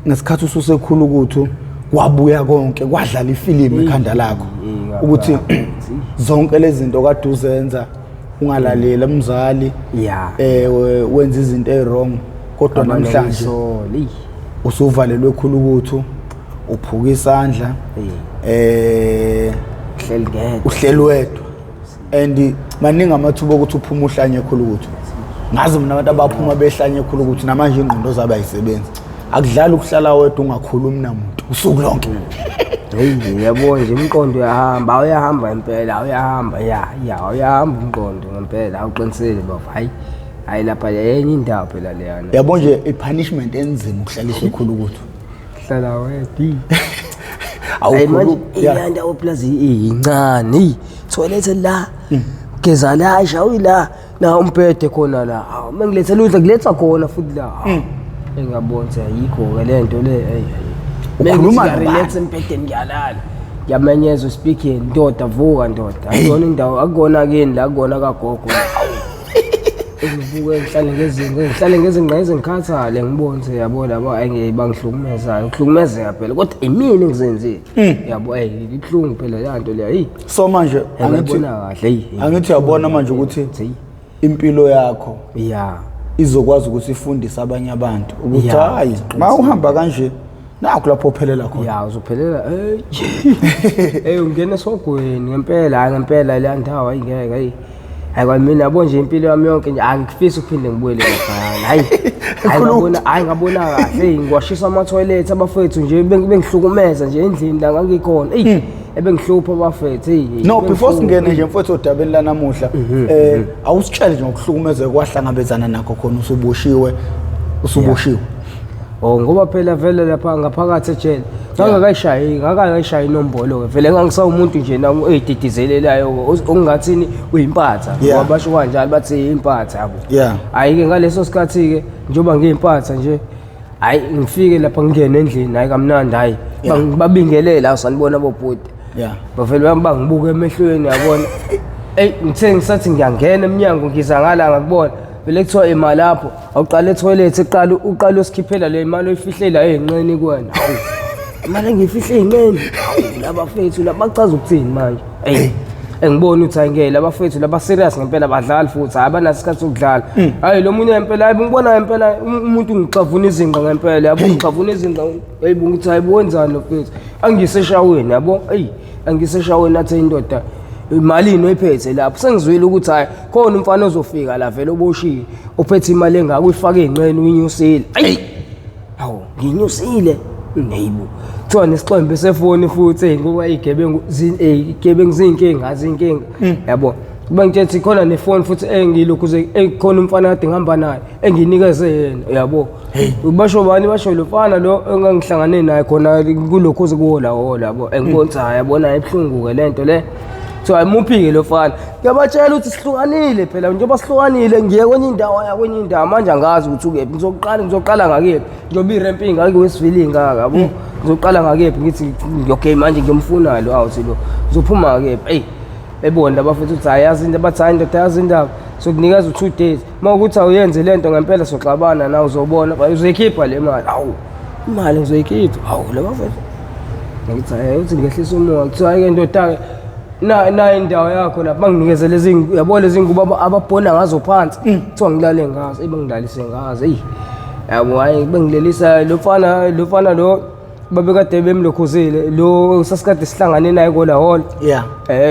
ngesikhathi ususekhulu ukuthi kwabuya konke kwadlala ifilimu ekhanda lakho ukuthi zonke lezi zinto kade uzenza ungalalela umzali wenza izinto ezwrong kodwa namhlanje usuvalelwe ekhulu ukuthi uphuka isandla uhleli wedwa and maningi amathuba ukuthi uphuma uhlanye ekhulu ukuthi ngazi mina abantu abaphuma behlanye ekhulu ukuthi namanje ingqondo zabo ayisebenzi akudlala ukuhlala wedwa ungakhulumi namuntu usuku lonke yabo nje umqondo uyahamba impela uyahamba uyahamba umqondo ngempela awuqinisele baba hayi lapha yenye indawo phela leyana yabo nje ipunishment enzima ukuhlaliswa ekhulu ukuthi hlala wedwa awukhulu iyanda oplazi incane toilet la geza la ashawi la na umphethe khona la mengilethela udla kuletha khona futhi la engabona ayikho ke lento le ukhuluma relax empetheni ngiyalala ngiyamenyeza speaking ndoda vuka ndoda ayona indawo akukona kini la kukona kagogo ngivuke ngihlale ngezingqe ezingikhathale ngibonze yabo labo ayengibangihlukumezayo ukuhlukumezeka phela kodwa imini ngizenzile yabo ibhlungu phela yanto le so manje angithi uyabona manje ukuthi impilo yakho izokwazi ukuthi ifundise abanye abantu ukuthi hayi mawuhamba kanje nakho lapho uphelela khona uzophelela ungena esogweni ngempela le ndawo ayingeke ayikwamina yabo nje impilo yami yonke nje angifisi ukuphinde ngibuyele lapha ngabona kahle ngiwashisa ama toilet abafethu nje bengihlukumeza nje endlini la ngangikhona ebengihlupha abafethu no before singene nje mfowethu odabeni la namuhla awusitshele nje ngokuhlukumeza kwahlangabezana nakho khona usuboshiwe ngoba phela vele lapha ngaphakathi ejele ngakayishayi inombolo ke vele ngangisawu umuntu nje nami edidizelelayo ongathini uyimpatha ngoba basho kanjalo bathi impatha yabo hayi-ke ngaleso sikhathi ke njengoba ngiyimpatha nje hayi ngifike lapha ngingena endlini hayi kamnandi hayi babingelela usanibona bobhuti bavele bangibuka emehlweni yabona ngithe ngisathi ngiyangena eminyango ngiza ngala ngakubona vele kuthiwa imali lapho awuqala etoilet uqala usikhiphela le imali oyifihlela ey'nqeni kuwena imali engiyifihle ey'nqeni labafethu labachaza ukuthini manje engibona ukuthi ayingeke labafethu laba serious ngempela badlali futhi abanaso isikhathi sokudlala hayi lo munye ngempela hayi ngibona ngempela umuntu ngixavuna izinqa ngempela yabo ngixavuna izinqa hayibo ngithi hayibo lo fethu angiseshaweni yabo angiseshaweni athe indoda imalini oyiphethe lapho sengizwile ukuthi hayi khona umfana ozofika la vele oboshiwe uphethe imali engaka uyifaka ey'nqeni uyinyusile hawu ngiyinyusile neyibo kuthiwa nesixembe sefoni futhi ngoba iy'gebengu ziyinkinga yabo kuba ngithethe khona nefoni futhi engilokhuze khona umfana kade ngihamba naye enginikeze yena yabo basho bani basho lo mfana lo engangihlangane naye khona kulokhuze kuwola yabo engibonisa yabona ebuhlungu-ke lento le so ayimuphike lo mfana ngiyabatshela ukuthi sihlukanile phela njengoba sihlukanile ngiye kwenye indawo manje angazi ukuthi ukephi ngizoqala ngakephi njengoba irempi ingake wesivili ngaka yabo ngizoqala ngakephi ngithi okay manje ngiyomfuna lo awuthi lo uzophuma ngakephi ebona abafethu ukuthi ayazi into abathi hayi ndoda yazi indaba sokunikeza u2 days mawukuthi awuyenze lento ngempela soxabana nawe uzobona uzoyikhipha le mali imali ngizoyikhipha labafethu ngithi hayi uthi ngehlisa umoya kuthiwa hayi ndoda na indawo yakho lapha banginikeze lezi yabo lezi ngubo ababhona ngazo phansi kuthiwa ngilale ngazo bengidlalise ngazo yabo hayi bengilelisa lo mfana lo babekade bemlokhuzile lo sasikade sihlangane naye kola hall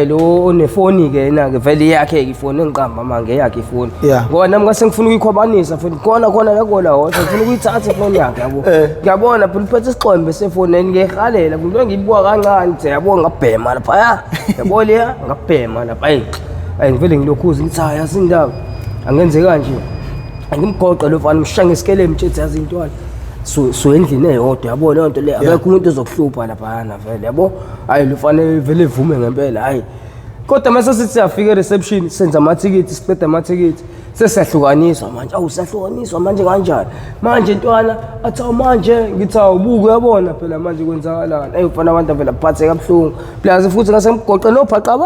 lo onefoni ke yena ke vele yakhe ifoni engiqamba manje yakhe ifoni ngoba nami ngase ngifuna ukuyikhwabanisa futhi khona la kola hall ngifuna ukuyithatha ifoni yakhe yabo ngiyabona phela uphethe isixembe sefoni ngiyehalela into engiyibuka kancane nje yabo ngabhema lapha yabo leya ngabhema lapha ngivele ngilokhuza ngithi hayi asindaba angenze kanje angimgoqe lo mfana mshange isikele mtshethi yazi intwana so endlini eyodwa yabo leyo nto le akekho umuntu ozokuhlupha lapha vele yabo hayi lo mfana vele evume ngempela hayi kodwa mase sithi siyafika e-reception senza amathikithi siqeda amathikithi sesiyahlukaniswa manje siyahlukaniswa manje kanjani manje ntwana athi manje ngithi awubuke uyabona phela manje kwenzakalani ufana abantu vele baphathe kabuhlungu plus futhi ngase mgoqe nobhaqa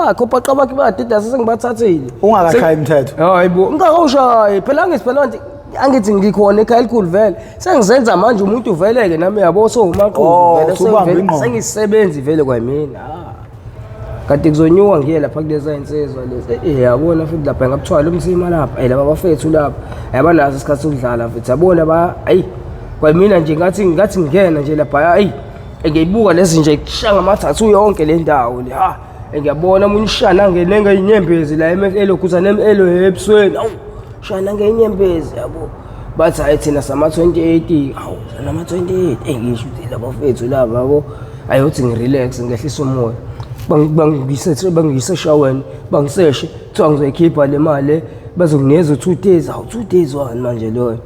bakhe badida sesengibathathile ungakashayi imithetho hayibo ngingakawushayi phela ngisiphela nje angithi ngikhona ekhaya elikhulu vele sengizenza manje umuntu uveleke nami yabo sowumaqhuzu vele sengisebenzi vele kwamina kade kuzonyuka ngiye lapha kuleza insizwa lezi yabona futhi lapha ngabuthwala umsima lapha laba bafethu lapha yabanazo isikhathi sokudlala futhi yabona ba kwamina nje ngathi ngingena nje lapha ngiyibuka lezi nje kushanga amathathu yonke le ndawo le ngiyabona umuntu ushana ngenenga inyembezi la eMFL okuzana eMFL ebusweni shana ngenyembezi yabo bathi hayi thina sama 28 sama 28 ngisho ukuthi laba bafethu laba yabo ayothi ngirelax ngehlisa umoya bangise shaweni bangiseshe kuthiwa ngizoyikhipha le mali bazokunikeza 2 days 2 days wani manje loyo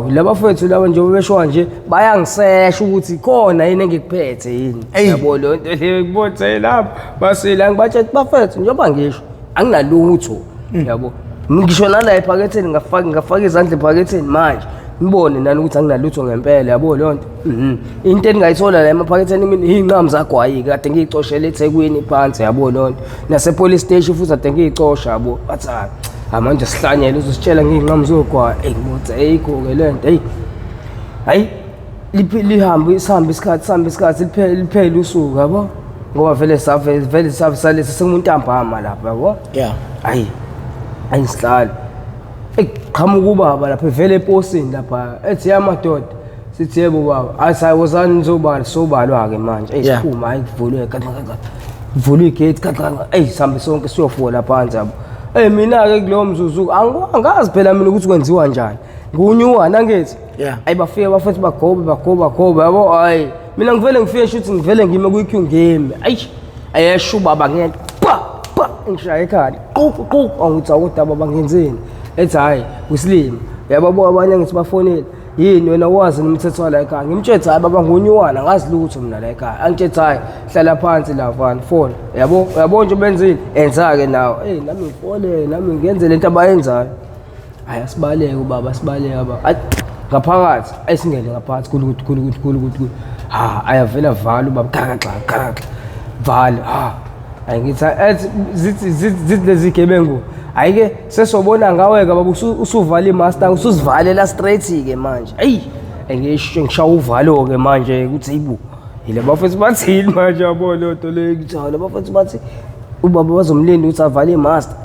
laba bafethu laba nje besho nje bayangisesha ukuthi khona yini engikuphethe yini yabo lo nto le ngibothe lapha basela ngibathe bafethu njengoba ngisho anginalutho yabo ngisho nala ephaketheni ngafaka izandla ephaketheni manje ngibone nani ukuthi anginalutho ngempela yabo lonto into engayithola la emaphaketheni mina inqamu zagwayi kade ngiyicoshela eThekwini phansi yabo lonto nase police station futhi ade ngiyicosha yabo bathi manje sihlanyele uzositshela ngeinqamu zogwayi ngibothe ayikho ke lento hayi lihambe isikhathi liphele usuku yabo ngoba vele sale sesemuntu ntambama lapha yabo hayi ayisihlali eqhamuka ubaba lapha vele eposini lapha ethi yamadoda sithi yebo baba asayozani nizobala sobalwa ke manje esiphuma hayi kuvulwe kuvulwe igate sihambe sonke siyofola phansi yabo mina ke kulowo mzuzu angazi phela mina ukuthi kwenziwa kanjani ngunyuwana angithi bafike bafethu bagoba yabo hayi mina ngivele ngifike shuthi ngivele ngime kuyiqueue game ayesho baba ngeke ngishaya ekhaya angithi awudaba bangenzeni ethi hayi usilimi yababo abanye ngithi bafonela yini wena wazi nomthetho la ekhaya ngimtshethe hayi baba ngunyuwana ngazi lutho mina la ekhaya angitshethe hayi hlala phansi la fana phone yabo nje benzile enza ke nawo nami ngifole nami ngenze lento abayenzayo hayi asibaleke ubaba sibaleke baba ngaphakathi ayisingene ngaphakathi kulukuthi ayavela vala ubaba gaxa vala angithi zithi lezi gebengu ayike sesobona ngawe ke baba usuvala imaster usuzivalela straight ke manje ngishaya uvalo ke manje ukuthi yibu yile bafethu bathini manje yabo lonto le ngithala bafethu bathi ubaba bazomlinda ukuthi avale imaster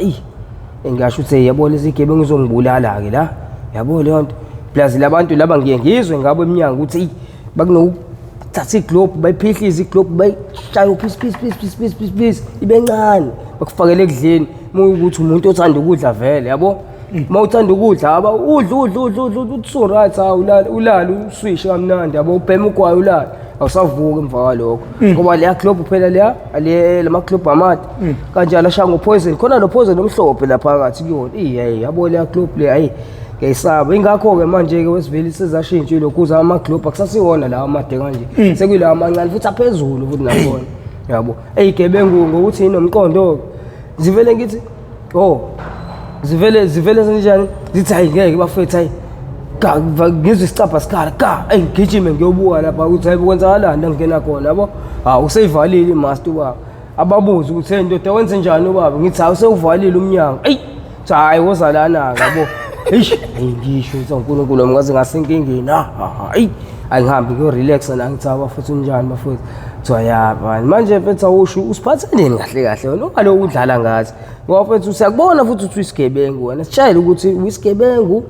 ngisho ukuthi yabo lezi gebengu izongibulala ke la yabo lonto plus labantu laba ngiye ngizwe ngabo eminyango ukuthi thatha iglobe bayiphihliza iglobe bayishaya peace ibencane bakufakele ekudleni ukuthi umuntu othanda ukudla vele yabo mawuthanda ukudla udla so right ulala uswishe kamnandi yabo ubhema ugwayi ulala awusavuka emva kwalokho ngoba leya globe phela lama globe amade kanjalo ashaya ngopoison khona lo poison omhlophe lapha phakathi kuyona yabo leya globe le ngiyisaba ingakho ke manje ke wesiveli sezashintshile ukuze ama globe akusasiwona lawa amade kanje sekuyila amancane futhi aphezulu futhi nakhona yabo gebengu ngokuthi inomqondo zivele ngithi zivele senjani zithi hayi ngeke bafethu hayi ngizwe isicapha sikhala ngigijime ngiyobuka lapha ukuthi hayi kwenzakalani ngingena khona yabo useyivalile imaster ubaba ababuza ukuthi indoda wenze njani ubaba ngithi usewuvalile umnyango hayi wozalana yabo ngisho uNkulunkulu ungaze ngasenkingeni angihambi ngiyorelax nangithi abafethu njani bafethu kuthiwa manje mfethu awusho usiphatheleni kahle wena ungaloku udlala ngathi ngoba mfethu siyakubona futhi ukuthi uyisigebengu wena sitshayile ukuthi uyisigebengu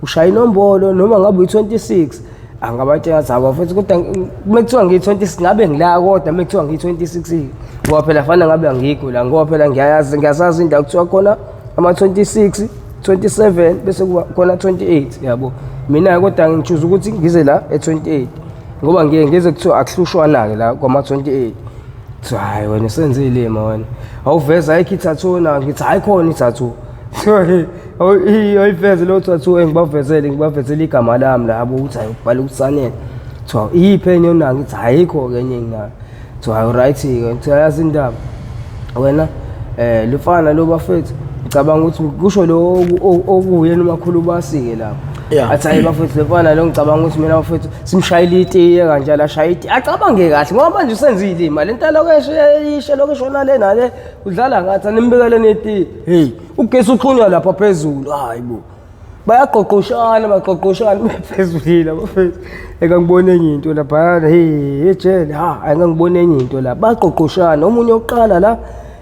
ushaya inombolo noma ngabe uyi-26 angabatshela ukuthi abafethu kodwa mekuthiwa ngiyi-26 ngabe ngila kodwa mekuthiwa ngiyi-26 ngoba phela fanele ngabe angikho la ngoba phela ngiyasazi indawo kuthiwa khona ama-26 27 bese kuba khona 28 yabo mina kodwa ngichoose ukuthi ngize la e28 ngoba ngeze kuthiwa akuhlushwana ke la kwama 28 hayi wena senzile wena awuveza ikithathu na ngithi hayi khona ithathu ayiveze lo thathu ngibavezele igama lami labo ukuthi ayibhala ukusanela kuthiwa iyiphenye yona ngithi ayikho kenye ngina kuthiwa right ke kuthiwa yazi indaba wena lifana lo bafethu ngicabanga ukuthi kusho lo okuyena umakhulu basike lapho athi hayi bafethu lefana lo ngicabanga ukuthi mina bafethu simshayile itiye kanjalo ashaya itiye acabange kahle ngoba manje usenzile imali into lokeshe lokeshona le nale udlala ngathi animbekele netiye ugesi uxhunywa lapha phezulu hayi bo bayaqoqoshana phezulile abafethu engangibona enye into lapha ejele engangibona enye into la baqoqoshana omunye oqala la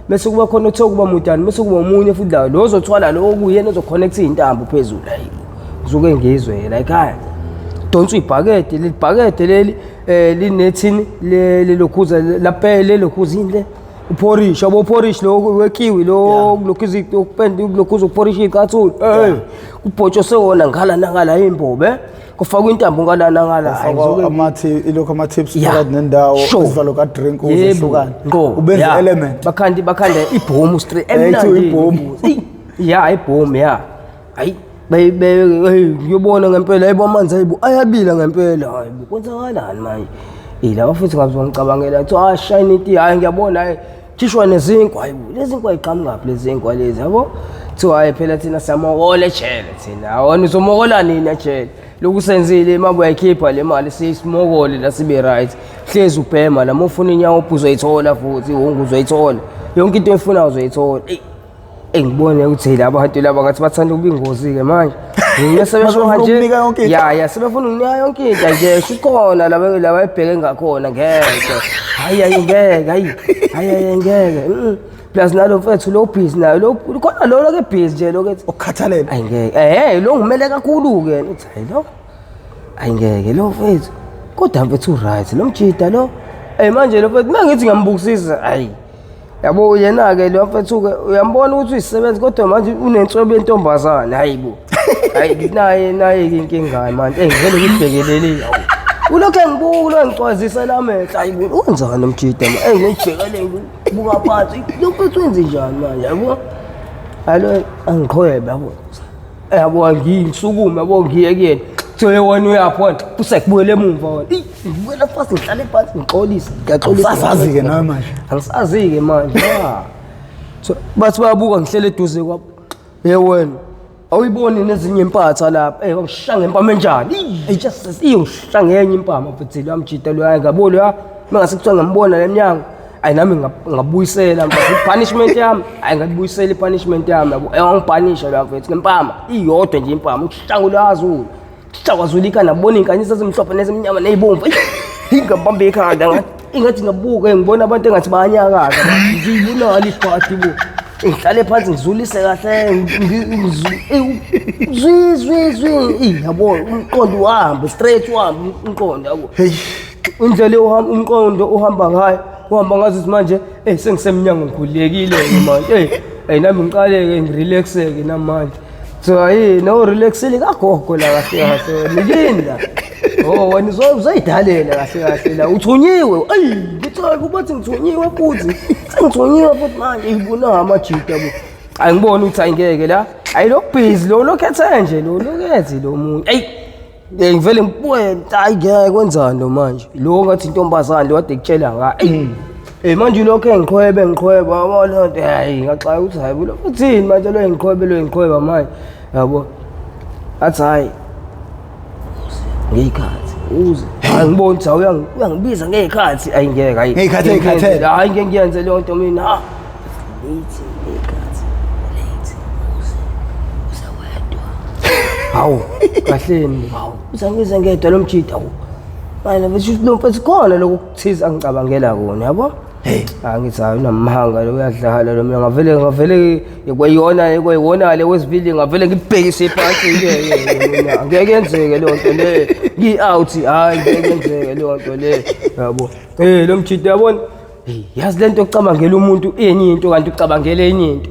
bese kuba khona othe kuba mudani bese kuba omunye futhi la lo ozothwala lo kuyena ozoconnect izintambo phezulu la uzuke ngizwe la ekhaya donsa ibhakede libhakede leli linethini lelokhuza lapele lokhuza indle uporish aboporish lo wekiwi lo lokhuza ukupenda lokhuza uporish iqathula kubhotsho sewona ngala imbobe kufakwa intambo ngala amathi ilokho ama tips phakathi nendawo isivalo ka drink uzehlukana ubenze element bakhanda ibhomu straight emnandi ibhomu ibhomu hayi ngiyobona ngempela hayibo amanzi hayibo ayabila ngempela hayibo kwenzakalani manje ila bafuthi ngazongicabangela ukuthi shine it hayi ngiyabona hayi khishwa nezinkwa hayibo lezi zinkwa iqhamuka lezi zinkwa lezi yabo kuthiwa hayi phela thina siyamokola ejele thina awona uzomokola nini ejele lokusenzile mabu yayikhipha le mali sisimokole la sibe right hlezi ubhema la mufuna inyawo uzoyithola futhi wonke uzoyithola yonke into efuna uzoyithola ngibone ukuthi laba abantu laba ngathi bathanda ukuba ingozi ke manje ngiyasebesho nje sebefuna ukunika yonke into nje sikhona laba ebheke ngakhona ngeke hayi ngeke plus nalo mfethu lo busy nayo lo khona lo ke busy nje lo ke ukukhathalela ngeke lo ngimele kakhulu ke uthi hayi lo ngeke lo mfethu kodwa mfethu right lo mjida lo manje lo mfethu mangithi ngiyambukisisa hayi yabo yena ke lo mfethu ke uyambona ukuthi uyisebenza kodwa manje unentswebo yentombazana hayibo hayi naye inkinga manje ngivele ngibhekelele ulokho ngibuka ngicwazisa la mehla hayibo wenzani umjida ngibhekele buka phansi lo mfethu wenze njani manje yabo alo angiqhwebe yabo ngisukume yabo ngiye kuyena Tsoye wena uyaphona usekubuyele emumva wona ngibuyela fast ngihlale phansi ngixolisa ngiyaxolisa ke nawe manje angisazi ke manje bathi bayabuka ngihlele eduze kwabo wena awuyiboni nezinye impatha lapha ngishanga impama enjani just iyongishanga enye impama futhi lo amjida lo ngabona ya mangase kuthiwa ngambona lemnyango ayi nami ngabuyisela mfethu punishment yami ayi ngabuyisela ipunishment yami yabo engiphanisha la mfethu ngempama iyodwa nje impama ngishanga ulazulu Shawazulika nabona inkanyisa ezimhlophe nezimnyama nezibomvu ingabambe ekhanda ngathi ingathi ngabuka ngibona abantu engathi bayanyakaza ngiyibona aliphathi bo ngihlale phansi ngizulise kahle zwi yabo umqondo uhambe straight uhambe umqondo yabo indlela umqondo uhamba ngayo uhamba ngazi manje sengisemnyango ngikhulekile manje nami ngiqaleke ngirelaxeke namanje so hayi no relaxile kagogo la kahle nilinda wena uzoyidalela kahle la uthunyiwe ngithi kubathi ngithunyiwe futhi sengithunyiwe futhi manje ngibona amajida bo angibona ukuthi ayingeke la ayi lo busy lo khethe nje lo kethi lo muntu ngivele ngibuye hayi ngeke kwenzani lo manje lo ngathi intombazana lo kade kutshela nga manje lokho ngiqhweba abona hayi ngaxaka ukuthi hayi lo uthini manje lo ngiqhweba manje yabo athi hayi ngekhathi uze ngibona ukuthi uyangibiza ngekhathi ayingeke hayi ngekhathi hayi ngeke ngiyenze le nto mina ithi ngekhathi late uzawedwa hawu kahleni hawu uzangize ngedwa lo mjida manje bese lo mfethu khona lokuthiza angicabangela kona yabo angithi hayi unamhanga lo uyadlala lo mina ngavele kwayona le wesibili ngavele ngibhekise phansi ngeke yenzeke le nto le ngi-out hayi ngeke yenzeke le nto le yabo lo mjida yabona yazi lento ucabangela umuntu enye into kanti ucabangela enye into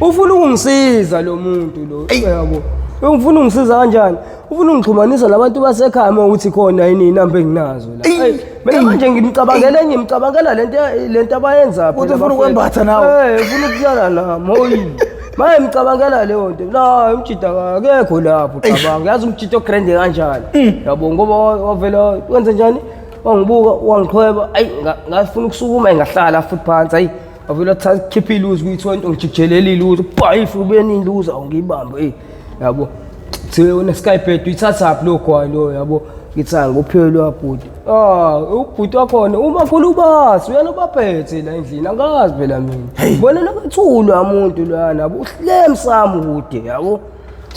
ufuna ukungisiza lo muntu lo yabo ufuna ungisiza kanjani ufuna ungixhumanisa nabantu basekhaya ukuthi khona yini inamba enginazo la mina manje ngimcabangela enye ngimcabangela lento abayenza phela ufuna ukwembatha nawe ufuna ukuyala nami hoyi manje ngicabangela leyo nto la umjida akekho lapho cabanga yazi umjida ogrande kanjani yabo ngoba wavela wenze njani wangibuka wangiqhweba ayi ngafuna ukusukuma ngahlala futhi phansi ayi wavela khipha iluzi kuyi-20 ngijikelele iluzi bhayifu ubeni iluzi awungiyibambe yabo wena skybed uyithatha lo kwayo lo yabo ngithanga kuphela wabhuti ubhuti wakhona umakhulu basi uyena baphethe la endlini angazi phela mina bona nakathulu umuntu lana uhlele msamo kude yabo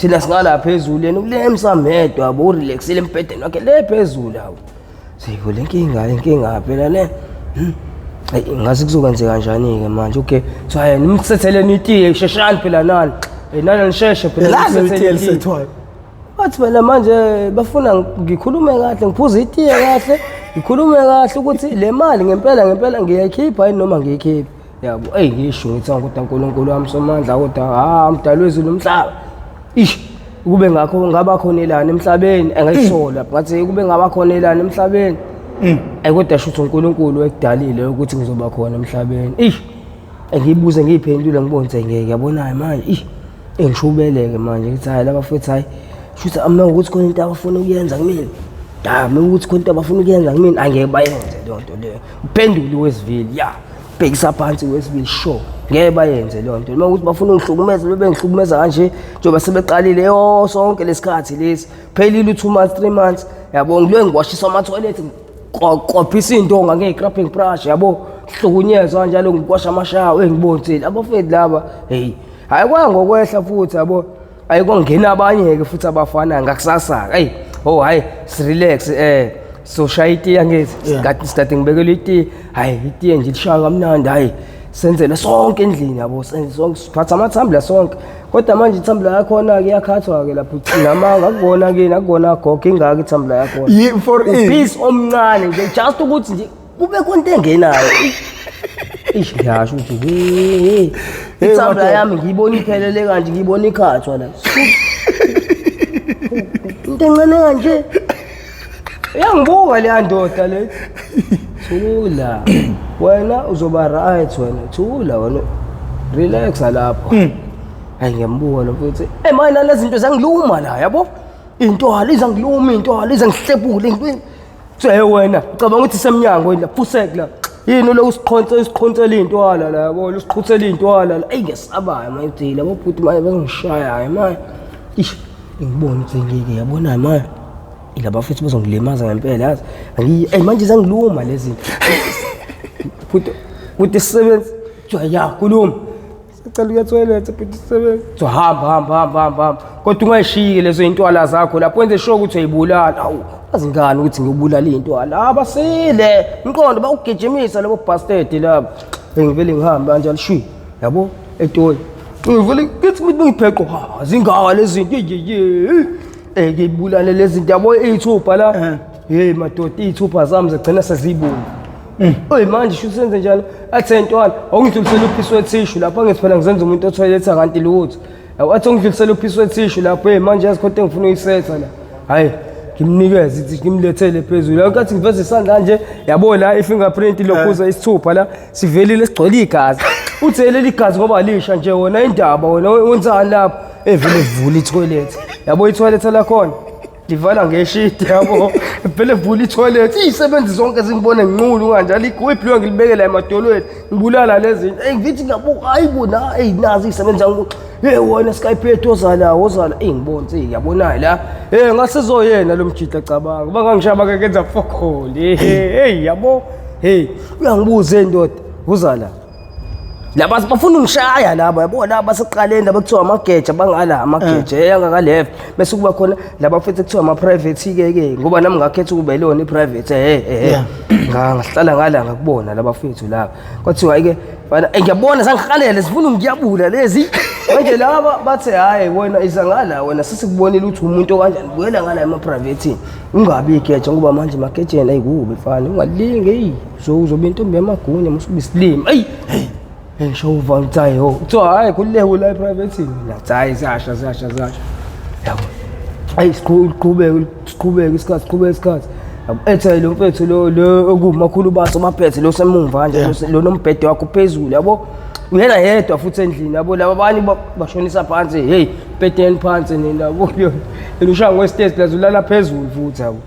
thina singala phezulu yena kule emsamedwa yabo urelaxile empedeni wakhe le phezulu hawo siko lenkinga phela le hayi ngazi kuzokwenzeka kanjani ke manje okay so hayi nimsetheleni itiye sheshani phela nani nani nisheshe phela lazi sethwayo bathi phela manje bafuna ngikhulume kahle ngiphuze itiye kahle ngikhulume kahle ukuthi le mali ngempela ngiyayikhipha yini noma ngiyikhipha yabo ngisho ngithi ukuthi uNkulunkulu wami somandla kodwa mdali wezulu nomhlaba kube ngakho ngaba khonelana emhlabeni engayisola ngathi kube ngaba khonelana emhlabeni kodwa shuthi uNkulunkulu ekudalile ukuthi ngizoba khona emhlabeni ngiyibuze ngiyiphendule ngibone ukuthi ngeke yabonayo manje ngishubeleke manje ngithi hayi laba futhi hayi shuthi ama ukuthi khona into abafuna ukuyenza kumina dama ukuthi khona into abafuna ukuyenza kumina angeke bayenze leyo nto leyo uphendule wesivili bhekisa phansi wesibili sure ngeke bayenze leyo nto uma ukuthi bafuna ungihlukumeza bengihlukumeza kanje njengoba sebeqalile sonke lesikhathi lesi phelile 2 months 3 months yabo ngilwe ngiwashisa ama-toilet qophisa intonga nge-scrubbing brush yabo hlukunyezwa kanjalo ngikwasha amashawa engibonzile abafethu laba hayi kwanga ngokwehla futhi yabo ayikongena abanye-ke futhi abafana ngakusasa-ke hayi sirelax so shaya itiye angithi sikade ngibekele itiye hayi itiye nje lishaya kamnandi hayi senzele sonke endlini yabo senze sonke siphatha amathambula sonke kodwa manje ithambula yakhona-ke iyakhathwa-ke lapho namanga akubona-ke nakubona gogo ingaki ithambula yakhona for peace omncane nje just ukuthi nje kube khona into engenayo ngiyasho ukuthi ithambula yami ngiyibona iphelele kanje ngiyibona ikhathwa la into encane kanje yangibuka leya ndoda le thula wena uzoba right wena thula wena relax lapho hayi ngiyambuka lo futhi manje lezi zinto zangiluma la yabo into izangiluma into izangihlepula into wena ucabanga ukuthi semnyango wena phuseke la yini lo usiqhonsela intwala la yabo usiqhuthela intwala la ngesabayo manje labo futhi manje bazongishaya manje ngibona ukuthi ngeke yabona manje ilaba futhi bazongilimaza ngempela yazi manje zangiluma lezi zinto futhi sisebenzi khuluma sicela ukuya toilet futhi sisebenzi hamba kodwa ungayishiki lezo intwala zakho lapho wenze sure ukuthi uyibulala azingani ukuthi ngiyobulala intwala abasile inqondo bawugijimisa labo bastard labo ngivele ngihamba kanjalo shi yabo etoyi ngivele ngithi ngipheqo zingaka lezi zinto ngiyibulale lezi zinto yabo iy'thupha la madoda iy'thupha zami zigcina sezibula manje sho senze njalo athi ntwana awungidlulisele uphisi wethishu lapho ngithi phela ngizenza umuntu othoyiletha kanti lutho athi ungidlulisele uphisi wethishu lapho manje yazi kodwa engifuna uyisetha la hayi ngimnikeze ithi ngimlethele phezulu akathi ngiveze isandla nje yabo la i-fingerprint lokhuza isithupha la sivelile sigcwele igazi uthi leli gazi ngoba lisha nje wona indaba wena wenzani lapho vele vula i-toilet yabo i-toilet lakhona livala ngeshidi yabo vele vula i-toilet iyisebenzi zonke zingibone nginqulu kanjalo igwebhiwe ngilibekela emadolweni ngibulala lezi zinto ngithi ngabuka ayibona nazi iyisebenzi wona Skype wozala ngibonze yabona la ngasizoyena lo mjida cabanga bangangishaba kenza fokholi yabo uyangibuza ndoda uzala laba bafuna ungishaya laba yabo laba seqaleni laba kuthiwa amageja bangala amageja yangakaleft bese kuba khona laba futhi kuthiwa ama private ke ngoba nami ngakhetha ukuba yilona iprivate ngahlala ngala ngakubona laba fethu laba kwathiwa ke ngiyabona sangihalele sifuna ngiyabula lezi manje laba bathe hayi wena izangala wena sesikubonile ukuthi umuntu kanjani buyela ngala ema private ungabi igeja ngoba manje magejeni ayikubi mfana ungalinge uzobe intombi yamagunya musubi slim ngisho uvantayi kuthiwa hayi kulewe la private la hayi ziyasha yabo siqhubeke isikhathi ethe lo mfethu lo okumakhulu baso maphethe lo semumva kanje lo nombhede wakho phezulu yabo uyena yedwa futhi endlini yabo laba abanye bashonisa phansi bedeni phansi nina yabo elushaya ngwestage lazulala phezulu futhi yabo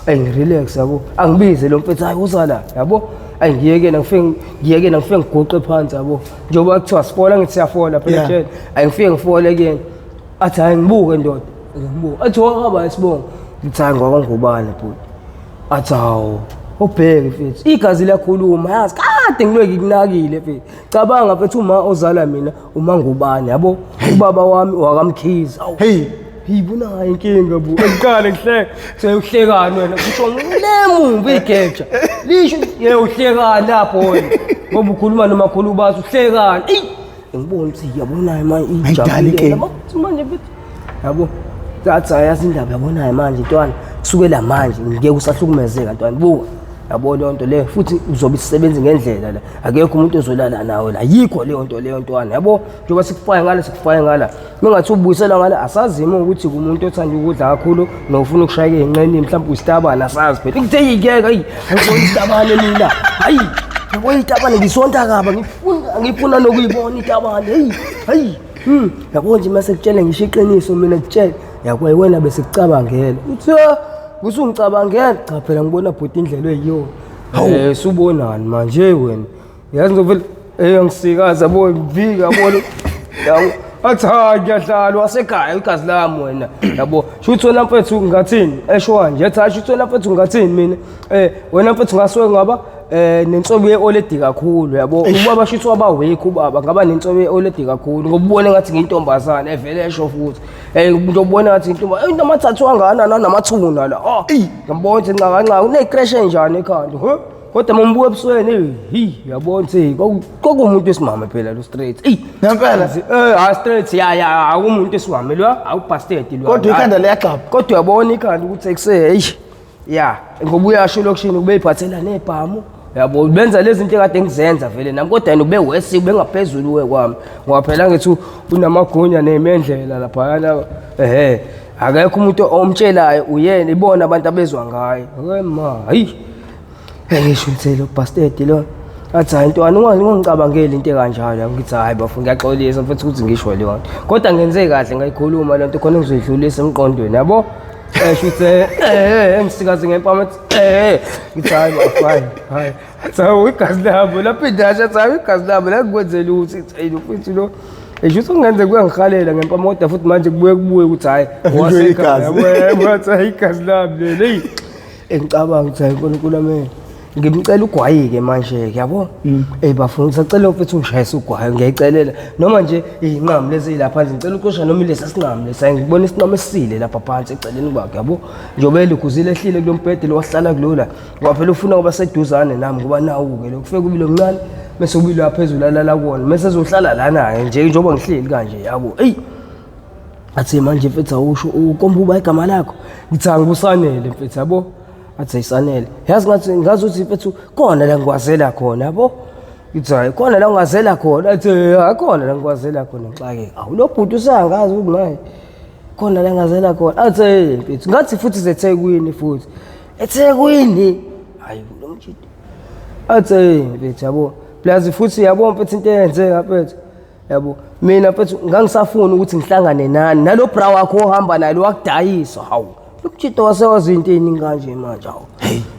ngirelax yabo angibize lo mfethu hayi uzala yabo ngiyeke ngifike ngigoqe phansi yabo njengoba kuthiwa sifola ngithi siyafola phela nje ngifike ngifole ke athi hayi ngibuke ndoda ngibuka athi wahamba isibongo ngithi hayi ngokungubani bhuti athi hawo ubheke mfethu igazi liyakhuluma yazi kade ngilwe ngikunakile mfethu cabanga mfethu uma ozala mina uma ngubani yabo ubaba wami wakamkhiza yibona inkinga bu ekuqala ngihleka seyohlekana wena kusho lemumbi igeja lisho uhlekana lapho wena ngoba ukhuluma nomakhulu bathi uhlekana ngibona ukuthi yabona manje ijabule manje bithi yabo thatha yazi indaba yabona manje ntwana kusukela manje ngeke usahlukumezeka ntwana buka yabo leyo nto leyo futhi uzobe isebenza ngendlela la akekho umuntu ozolala nawe la yikho leyo nto leyo ntwana yabo njengoba sikufaye ngala mengathi ubuyisela ngala asazima ukuthi kumuntu othanda ukudla kakhulu nofuna ukushayeka enqeni mhlawumbe usitabana asazi phela ngithe yikeka ngibona isitabane mina hayi yabo itabane ngisonta kaba ngifuna nokuyibona itabane yabo nje mase kutshela ngisho iqiniso mina kutshela yakwa wena bese kucabangela uthi usungicabangela cha phela ngibona bhuti indlela eyiyo subonani manje wena yazi ngizovela ngisikaza yabo ngivika yabo yawo athi ngiyadlala wasekhaya igazi lami wena yabo shuthi wena mfethu ngathini esho kanje yathi shuthi wena mfethu ngathini mina wena mfethu ngasuke ngaba nensobi yeoledi kakhulu yabo ubaba shuthi wabawake ubaba ngaba nensobi yeoledi kakhulu ngoba ubone ngathi ngiyintombazana evele esho futhi umuntu obona ngathi intomba into amathathu angana nanamathuna la ngibona ukuthi nca unecrash enjani ekhanda kodwa mombuka ebusweni yabona ukuthi kokumuntu esimame phela lo straight ngempela straight ya akumuntu esimame lo awubasted lo kodwa ikhanda liyagxaba kodwa uyabona ikhanda ukuthi ekuse ya ngoba uyasho lokushini kube iphathela nebhamu yabo benza lezi zinto ekade ngizenza vele nami kodwa yena ube wesi ube ngaphezulu kwami ngoba phela ngithi unamagunya nemendlela lapha akekho umuntu omtshelayo uyena ibona abantu abezwa ngayo ma ngisho ukuthi lo bastard lo athi hayi ntwana ungangicabangeli into ekanjalo ngithi hayi bafuna ngiyaxolisa futhi ukuthi ngisho leyo nto kodwa ngenze kahle ngayikhuluma lento khona ngizoyidlulisa emqondweni yabo shuthi ngisikaze ngempama ngithi hayi bafine hayi sawu igazi labo lapho indasha sawu igazi labo la kukwenzela ukuthi thayini futhi lo shuthi ungenze kuyangihalela ngempama kodwa futhi manje kubuye ukuthi hayi wasekhaya wathi igazi labo leli engicabanga ukuthi hayi uNkulunkulu ameni ngimcela ugwayi-ke manje-ke yabo bafuna ngisacela mfethu ungishayise ugwayi ngiyayicelela noma nje iy'nqamu lezi lapha nje ngicela uqosha noma ilesi sinqamu lesi ngibona isinqamu esisile lapha phansi eceleni kwakhe yabo njengoba elukhuzile ehlile kulo mbhede lo wahlala kulula ngoba phela ufuna ngoba seduzane nami ngoba nawu-ke lo kufike ubile omncane bese ubile waphezulu alala kuwona bese ezohlala lana-ke nje njengoba ngihleli kanje yabo athi manje mfethu awusho ukomba uba igama lakho ngithi angibusanele mfethu yabo athi ayisanele yazi ngathi ukuthi mfethu khona la ngikwazela khona yabo ngithi hayi khona la ngingazela khona athi akhona la ngikwazela khona ngixake lo bhuti usangazi ukuthi naye khona la ngingazela khona athi mfethu ngathi futhi zeThekwini futhi eThekwini hayi lo mjidi athi mfethu yabo plus futhi yabo mfethu into eyenzeka mfethu yabo mina mfethu ngangisafuna ukuthi ngihlangane nani nalo bra wakho ohamba naye lo wakudayisa hawu umjito wasewazi into eningi kanje manje hawo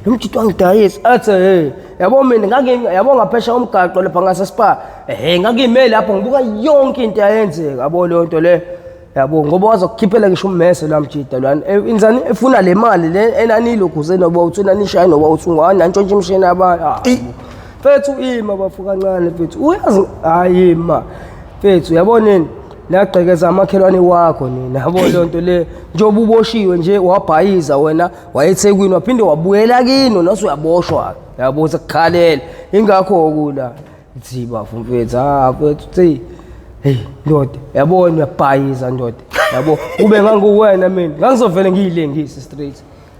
lo mjito wangidayisa athi yabo mina yabo ngaphesha umgaqo lapha ngasespa ngakime lapho ngibuka yonke into ayenzeka yabo leyo nto le yabo ngoba wazokukhiphela ngisho ummese la mjito lwana inzani efuna le mali le enanilokhuze noba uthina nishaye noba uthungwana nantshontshe imshini aba fethu ima bafu kancane fethu uyazi hayi ma fethu yaboneni lagqekeza amakhelwane wakho nina yabo leyo nto le njengoba uboshiwe nje wabhayiza wena wayeThekwini waphinde wabuyela kini nosu uyaboshwa yabo sekukhalela ingakho kula ithi bafu mfethu mfethu thi ndoda yabona uyabhayiza ndoda yabo ube nganguwena mina ngangizovela ngiyilengise straight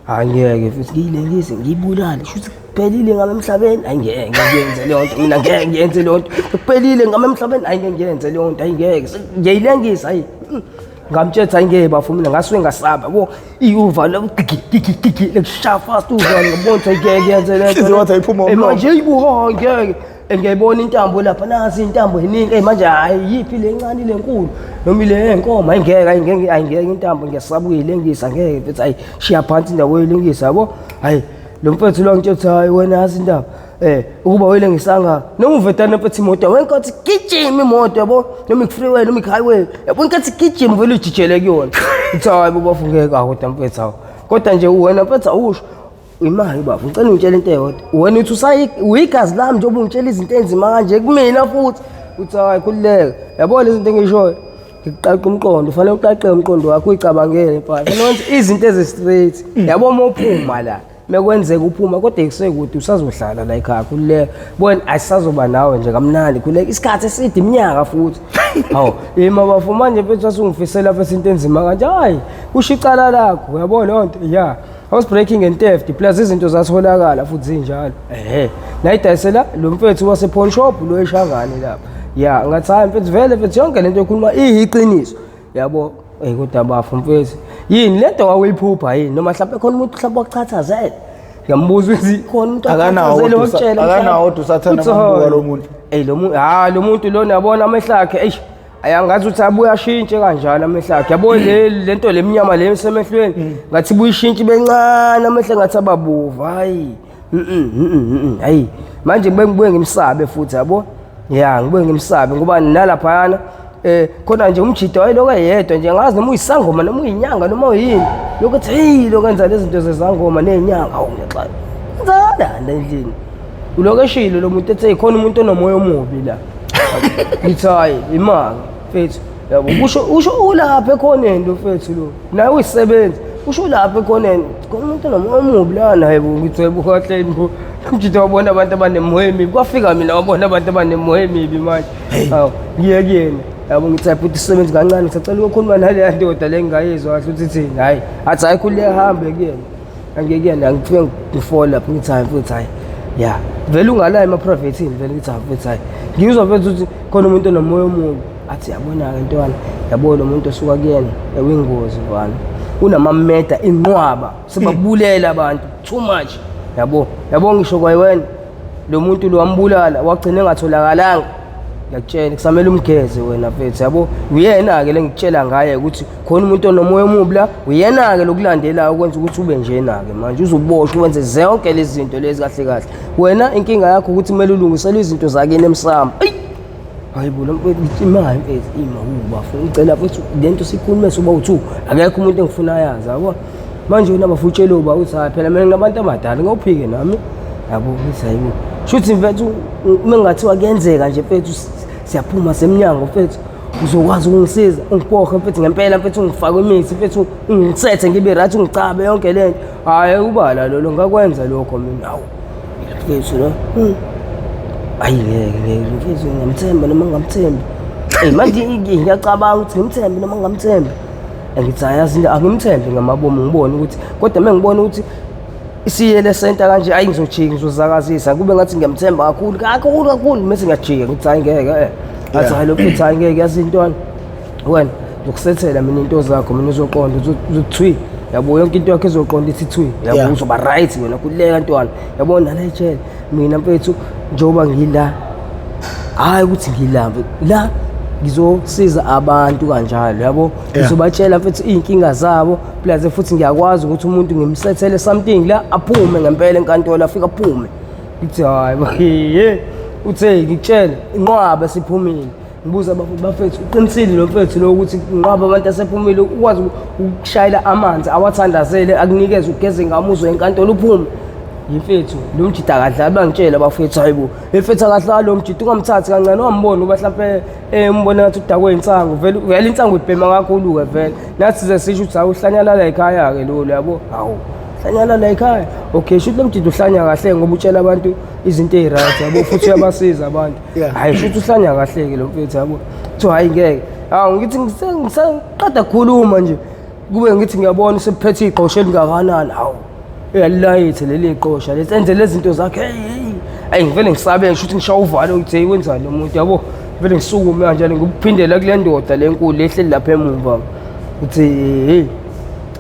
angeke futhi ngiyilengise ngiyibulale shuthi kuphelile ngami emhlabeni ayingeke ngiyenze leyo nto mina ngeke ngiyenze leyo nto kuphelile ngami emhlabeni ayingeke ngiyenze leyo nto ayingeke ngiyayilengisa hayi ngamthetha ayingeke bafuna mina ngasuke ngasaba bo iyuva lo gigi lekushaya fast uva ngibona ayingeke ngiyenze leyo nto wathi ayiphuma manje ibuho ngeke ngiyayibona intambo lapha nasi intambo eningi manje hayi yipi lencane lenkulu noma ile enkomo ayingeke intambo ngiyasaba ukuyilengisa ngeke mfethu hayi shiya phansi indawo yelengisa yabo hayi lo mfethu lo ngithethe hayi wena yazi indaba ukuba welengisanga noma uvetana mfethu imoto wenkathi gijima imoto yabo noma ikufreeway noma ikhighway yabo inkathi gijima vele ujijele kuyona uthi hayi bafungeka kodwa mfethu hawo kodwa nje wena mfethu awusho imali bafu ngicela ungitshele into eyodwa wena uthi uyigazi lami njengoba ungitshela izinto enzima kanje kumina futhi uthi hayi khulileka yabo lezi zinto engishoyo ngikuqaqa umqondo fanele uqaqe umqondo wakho uyicabangele phakathi nonke izinto ezi-straight yabo mophuma la mekwenzeka uphuma kodwa ekusekude usazohlala la ekhaya kuleke bona asisazoba nawe nje kamnandi kuleke isikhathi eside iminyaka futhi hawo mabafu manje mfethu asungifisela lapha into enzima kanje hayi kusho icala lakho uyabona lonto ya house breaking and theft plus izinto zatholakala futhi zinjalo nayidayisela lo mfethu wase pawn shop lo eShangane lapha ya ngathi hayi mfethu vele mfethu yonke lento ekhuluma iyiqiniso yabo kodwa bafu mfethu yini lento wakuyiphupha yini noma mhlawumbe khona umuntu mhlawumbe wakuchathazela ngiyambuza ukuthi khona umuntu akanawo usathana umbuka lo muntu lo muntu lona yabona amehla akhe ayangathi uthi abuya ashintshe kanjalo amehla akhe yabo lento lemnyama le esemehlweni ngathi buyishintshe bencane amehla ngathi ababuva hayi manje bengibuye ngimsabe futhi yabo ya ngibuye ngimsabe ngoba nalapha yana khona nje umjito wayeloko yedwa nje ngazi noma uyisangoma noma uyinyanga noma uyini lokuthi hey lokwenza lezi zinto zezangoma nezinyanga awu ngexala ngizana endlini ulokeshilo lo muntu ethe khona umuntu onomoya omubi la ngithi hayi imanga mfethu yabo usho ulapha ekhoneni lo mfethu lo naye uyisebenza usho lapha ekhoneni khona umuntu onomoya omubi lana yebo ngithi yebo kahle ngo umjito wabona abantu abanemoya emibi kwafika mina wabona abantu abanemoya emibi manje awu ngiyekuyena yabo ngithi futhi isebenzi kancane ngisacela ukukhuluma nale ndoda le ngayizwa kahle ukuthi thini hayi athi ayikhulile ehambe kuyena angekuyena ngifike ngifola lapho ngithi hayi futhi hayi ya vele ungala ema-privatini vele ngithi hayi futhi hayi ngizwa futhi ukuthi khona umuntu onomoya omubi athi yabona-ke ntwana yabo lo muntu osuka kuyena ewingozi mfana unamameda inqwaba sebabulela abantu too much yabo ngisho kwayiwena lo muntu lo wambulala wagcina engatholakalanga ngiyakutshela kusamele umgeze wena mfethu yabo uyena-ke le ngikutshela ngaye ukuthi khona umuntu onomoya omubi la uyena-ke lokulandelayo ukwenza ukuthi ube njena-ke manje uzoboshwa wenze zonke lezi zinto lezi kahle kahle wena inkinga yakho ukuthi kumele ulungisele izinto zakini emsamo hayi bo lo mfethu imali mfethu ubafu ngicela mfethu lento sikhulume soba u2 akekho umuntu engifuna yazi yabo manje wena bafutshelo uba uthi hayi phela mina nginabantu abadala ngophike nami yabo ngithi hayibo shuthi mfethu mengathiwa kuyenzeka nje mfethu siyaphuma semnyango mfethu uzokwazi ukungisiza ungipohe mfethu ngempela mfethu ngifake imithi mfethu ungisethe ngibe right ungicabe yonke lento hayi ubala lo ngakwenza lokho mina awu mfethu lo ayi ngeke mfethu ngamthemba noma ngamthembi manje ngiyacabanga ukuthi ngimthembe noma ngamthembi ngithi ayazi angimthembi ngamabomu ngibone ukuthi kodwa mengibona ukuthi isiyele center kanje ayi ngizojika ngizozakazisa kube ngathi ngiyamthemba kakhulu mase ngiyajika ngithi hayi ngeke athi hayi lo phetha ngeke yazi intwana wena ngokusethela mina into zakho mina uzoqonda uzothwi yabo yonke into yakho izoqonda ithi thwi yabo uzoba right wena kuleka ntwana yabona la etshela mina mfethu njoba ngila hayi ukuthi ngilamba la ngizosiza abantu kanjalo yabo ngizobatshela mfethu inkinga zabo plus futhi ngiyakwazi ukuthi umuntu ngimsethele something la aphume ngempela enkantolo afika aphume ngithi hayi uthe ngikutshela inqwaba siphumile ngibuza bafethu uqinisile lo mfethu lo ukuthi inqwaba abantu asephumile ukwazi ukushayela amanzi awathandazele akunikeze ugeze ngamuzo enkantolo uphume yimfethu lo mjida kadla bangitshela bafethu hayibo efetha kadla lo mjida ungamthathi kancane wambona uba mhlawumbe umbona ngathi udakwe insangu vele insangu ibhema kakhulu ke vele nathi size sisho ukuthi awuhlanyala la ekhaya ke lo yabo hawu hlanyala la ekhaya okay shuthi lo mjida uhlanya kahle ngoba utshela abantu izinto eziright yabo futhi uyabasiza abantu hayi shuthi uhlanya kahle ke lo mfethu yabo so hayi ngeke ngithi ngisaqeda ukukhuluma nje kube ngithi ngiyabona usephethe iqoshe elingakanani hawu uyalilayithe leli qosha lesenze lezi zinto zakhe hey ngivele ngisabe ngisho ukuthi ngishaya uvalo ukuthi hey wenzani lo muntu yabo vele ngisukume kanjalo ngikuphindela kule ndoda lenkulu ehleli lapha emumva uthi hey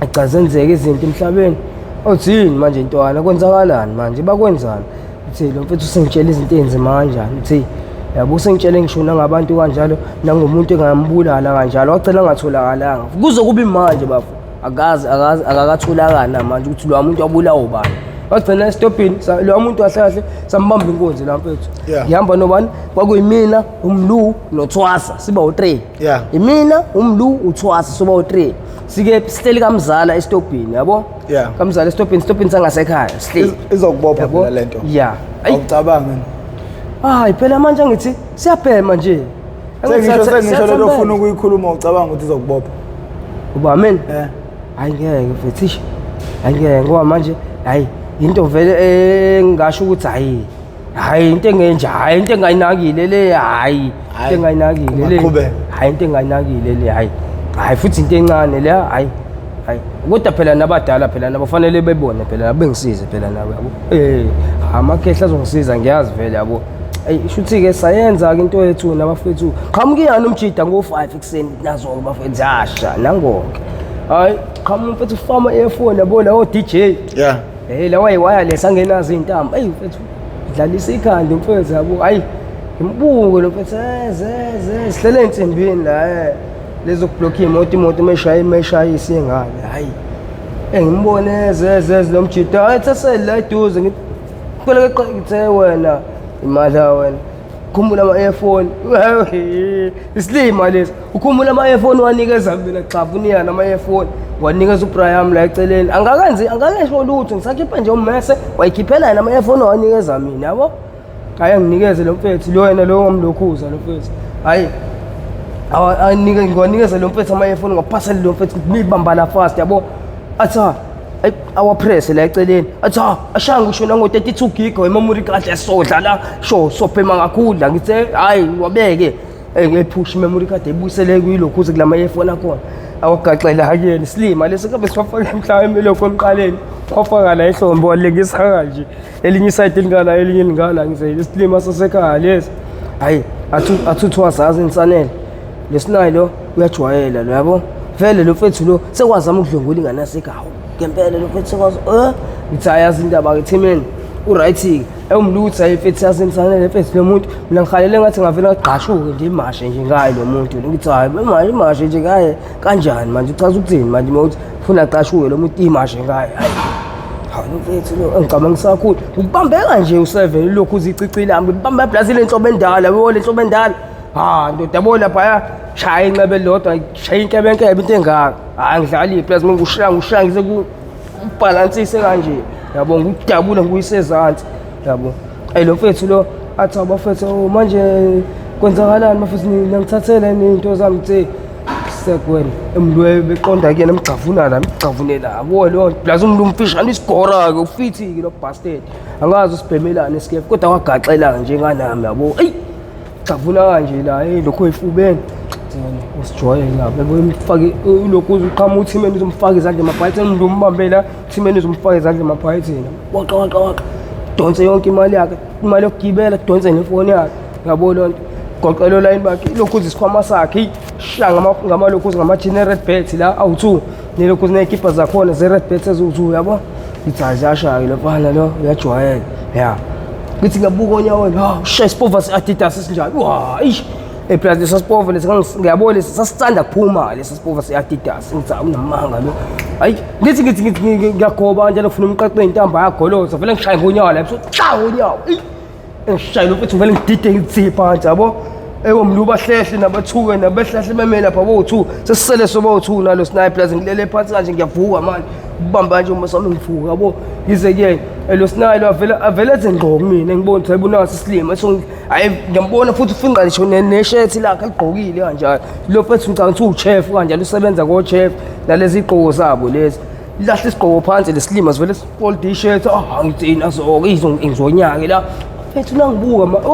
acazenzeke izinto emhlabeni uthini manje intwana kwenzakalani manje bakwenzani uthi lo mfethu sengitshela izinto enzima kanjani uthi yabo sengitshele ngishona ngabantu kanjalo nangomuntu engambulala kanjalo wacela ngatholakala kuzokuba imanje bafu akakatholakala manje ukuthi lo muntu wabulawa ubani wagcina estopini lo muntu wahle sambamba inkonzi la mfethu ngihamba nobani kwakuyimina umlu nothwasa siba u3 imina umlu uthwasa siba u3 sike sihleli kamzala estopini yabo kamzala estopini sangasekhaya sihleli izokubopha phela lento awucabangi hayi phela manje ngithi siyabhema nje Sengisho lento ofuna ukuyikhuluma ucabanga ukuthi izokubopha. Uba mina hayi ngeke mfethu angeke ngoba manje hayi into vele engasho ukuthi hayi into engenja hayi into engayinakile le hayi into engayinakile le hayi into engayinakile le hayi futhi into encane le hayi kodwa phela nabadala phela nabafanele bebone phela bengisize phela nabo yabo amakhehla azongisiza ngiyazi vele yabo shuthi ke sayenza ke into yethu nabafethu qhamukiyana umjida ngo5 ekseni nazo bafethu asha nangonke hayi qhamuka mfethu fama earphone yabo la DJ lawa wireless angenazo izintambo mfethu dlalisa ikhanda mfethu yabo hayi imbuko lo mfethu sihlele ensimbini la lezo kublock imoto meshaya isengane hayi ngimbone lo mjida hayi thasela la eduze ngipheleke qithe wena imali wena ukhumbula ama-earphone isilima lesi ukhumbula ama-earphone wanikeza mina xavuniyana ama-earphone wanikeza uBraham la eceleni angakengisho lutho ngisakhipha nje ummese wayikhiphela yena ama-earphone wanikeza mina yabo hayi anginikeze lo mfethu lo wena lo ngomlokhuza lo mfethu hayi ngiwanikeza lo mfethu ama-earphone ngaphasela lo mfethu nibamba la fast yabo atha awapress la eceleni atha ashanga usho nango32 gig wememory card esodla la sophema kakhulu la ngithe hayi wabeke ngepush memory card ebuyisele kuyilokhuze kulama earphone akhona awagaxela hakeni silima lesi kabe sifaka emhlawumbe lokho emqaleni wafaka la ehlombe walengisa kanje elinye iside lingala elinye lingala ngize isilima sasekhaya lesi hayi athuthwa zazi insanele lesinayi lo uyajwayela lo yabo vele lo mfethu lo sekwazama ukudlongola ingane sekawo ngempela lo mfethu sekwazi ngithi ayazi indaba ke thimeni uright umlutho ayifethi yasemsanele mfethu lo muntu mina ngikhalele ngathi ngavela ngaqashuke nje imashe nje ngayo lo muntu ngithi hayi manje imashe nje ngaye kanjani manje uchaza ukuthini manje mawuthi ufuna aqashuke lo muntu imashe ngayo hayi mfethu lo ngicabanga sakhulu ubambeka nje u7 lokhu uzicicile hambe ubamba eBrazil enhlobo endala yabo le nhlobo endala ndoda yabo lapha shaya inxebe lodwa shaya inkebenkebe into engaka ngidlala iplays ngikushanga ngise kubalansise kanje yabo ngikudabula ngiyisezansi yabo lo mfethu lo athi abafethu manje kwenzakalani mafethu ngithathele into zami ngithe sekwena emlwe beqonda kuyena emgcavunela yabo lo plus umfishana isigora ke ufithi ke lo bastard angazi usibhemelana escape kodwa wagaxela nje nganami yabo gcavuna kanje la lokho efubeni usijwayela bebemfake lokhu uqhamuka uthimeni uzomfaka izandla emabhayithini umbambela uthimeni uzomfaka izandla emabhayithini waqa donse yonke imali yakhe imali yokugibela donse nefoni yakhe yabo lonto goqelo line bakhe lokhu isikhwama sakhe shanga ngamalokhu ngama-generate bet la awu2 nelokhu zinekipa zakhona ze-red bet eziwu2 yabo ithazashake lofana lo uyajwayela ngithi ngabuka onyaweni spova se-Adidas esinjani plus lesa spova lesi ngiyabona lesi sasithanda kuphuma lesa spova se-Adidas ngithi unamanga lo hayi ngithi ngiyagoba njalo kufuna umqaqe intamba yagoloza vele ngishaye ngonyawo la ngonyawo ngishaye lo mfethu vele ngidide ngithi phansi yabo mluba hlehle nabathuke nabehlahle bemele lapha bo2 sesisele sobo2 nalo sniper ngilele phansi kanje ngiyavuka manje ubamba nje uma sami ngivuka yabo yize ke lo sniper avele enze ngqo kumina ngibona ukuthi ayibona sisilima so hayi ngiyambona futhi ufinqa ngisho neshirt lakhe egqokile kanjalo lo mfethu ngicanga ukuthi uchef kanjalo usebenza ko chef nalezi igqoko zabo lezi lahle isigqoko phansi lesilima sivele fold t-shirt ngithina zonke izonyake la mfethu nangibuka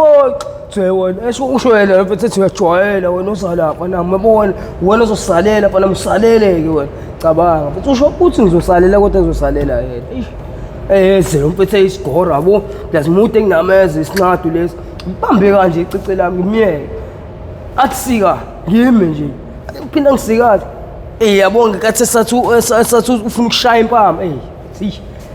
wena usho yena mfethu uyajwayela wena uzalapha nami mabona wena uzosalela lapha nami usaleleke wena cabanga mfethu usho ukuthi ngizosalela kodwa ngizosalela yena lo mfethu isigora yabo lazimude nginameze isincadu lesi ngibambe kanje icice lami ngimiyeke athi sika ngime nje ngiphinda ngisikathi yabo ngikathi sathu ufuna ukushaya impama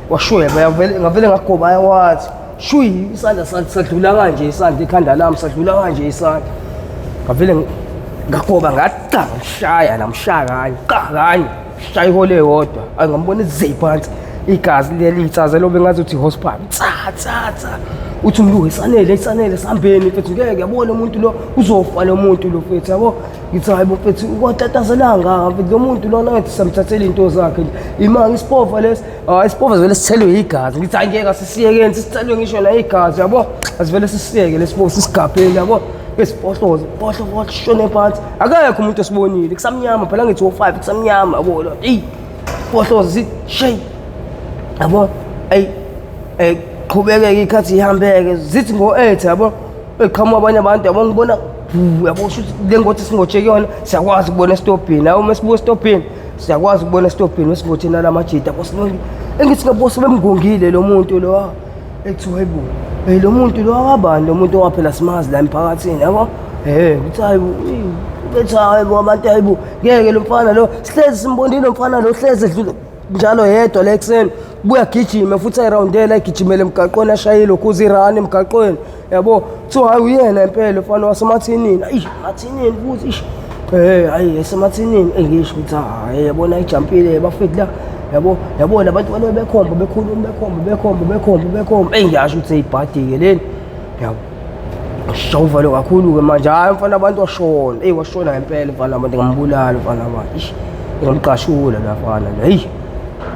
washoya ngavele ngagoba ayawathi shuyi isandla sadlula kanje isandla ikhanda lami sadlula kanje isandla ngavele ngagoba ngaqaba ngishaya namshaya kanye shaya ihole yodwa angambona iziphansi igazi lelithaze lobe ngathi uthi hospital tsa uthi umluku isanele sambeni mfethu ngeke yabona umuntu lo uzofa lo muntu lo mfethu yabo ngithi hayi mfethu ukwatatazelanga mfethu lo muntu lona ngathi samthathela into zakhe imanga isipova lesi isipova vele sithelwe igazi ngithi angeke sisiyekeni sithelwe ngisho la igazi yabo asivele sisiyeke lesipova sisigabheni yabo besiphohloze bohlo shone phansi akekho umuntu esibonile kusamnyama phela ngithi o5 kusamnyama yabo lo bohloze sithi shay yabo qhubeke ikhathi ihambeke zithi ngo8 yabo eqhamuka abanye abantu yabo ngibona yabo shuthi lengothi singoche kuyona siyakwazi ukubona estopini awu mesibuya estopini siyakwazi ukubona estopini mesingothi nalamajita bosilonke engithi ngabose bemngongile lo muntu lo ethi hayibo lo muntu lo wabani lo muntu owaphela simazi la emphakathini yabo kuthi hayibo bethi hayibo abantu hayibo ngeke lo mfana lo sihlezi simbonile lo mfana lo hlezi edlula njalo yedwa la ekseni buya gijima futhi ayirondela igijimele emgaqweni ashayile ukuze irani emgaqweni yabo so hayi uyena impela mfana wasemathinini mathinini futhi hayi esemathinini engisho ukuthi hayi yabona ijampile bafethu la yabo labantu balo bekhomba bekhuluma ngiyasho ukuthi eyibhadi-ke leni yabo shova lo kakhulu ke manje hayi mfana abantu washona washona ngempela mfana abantu ngambulala mfana abantu ngomqashula la mfana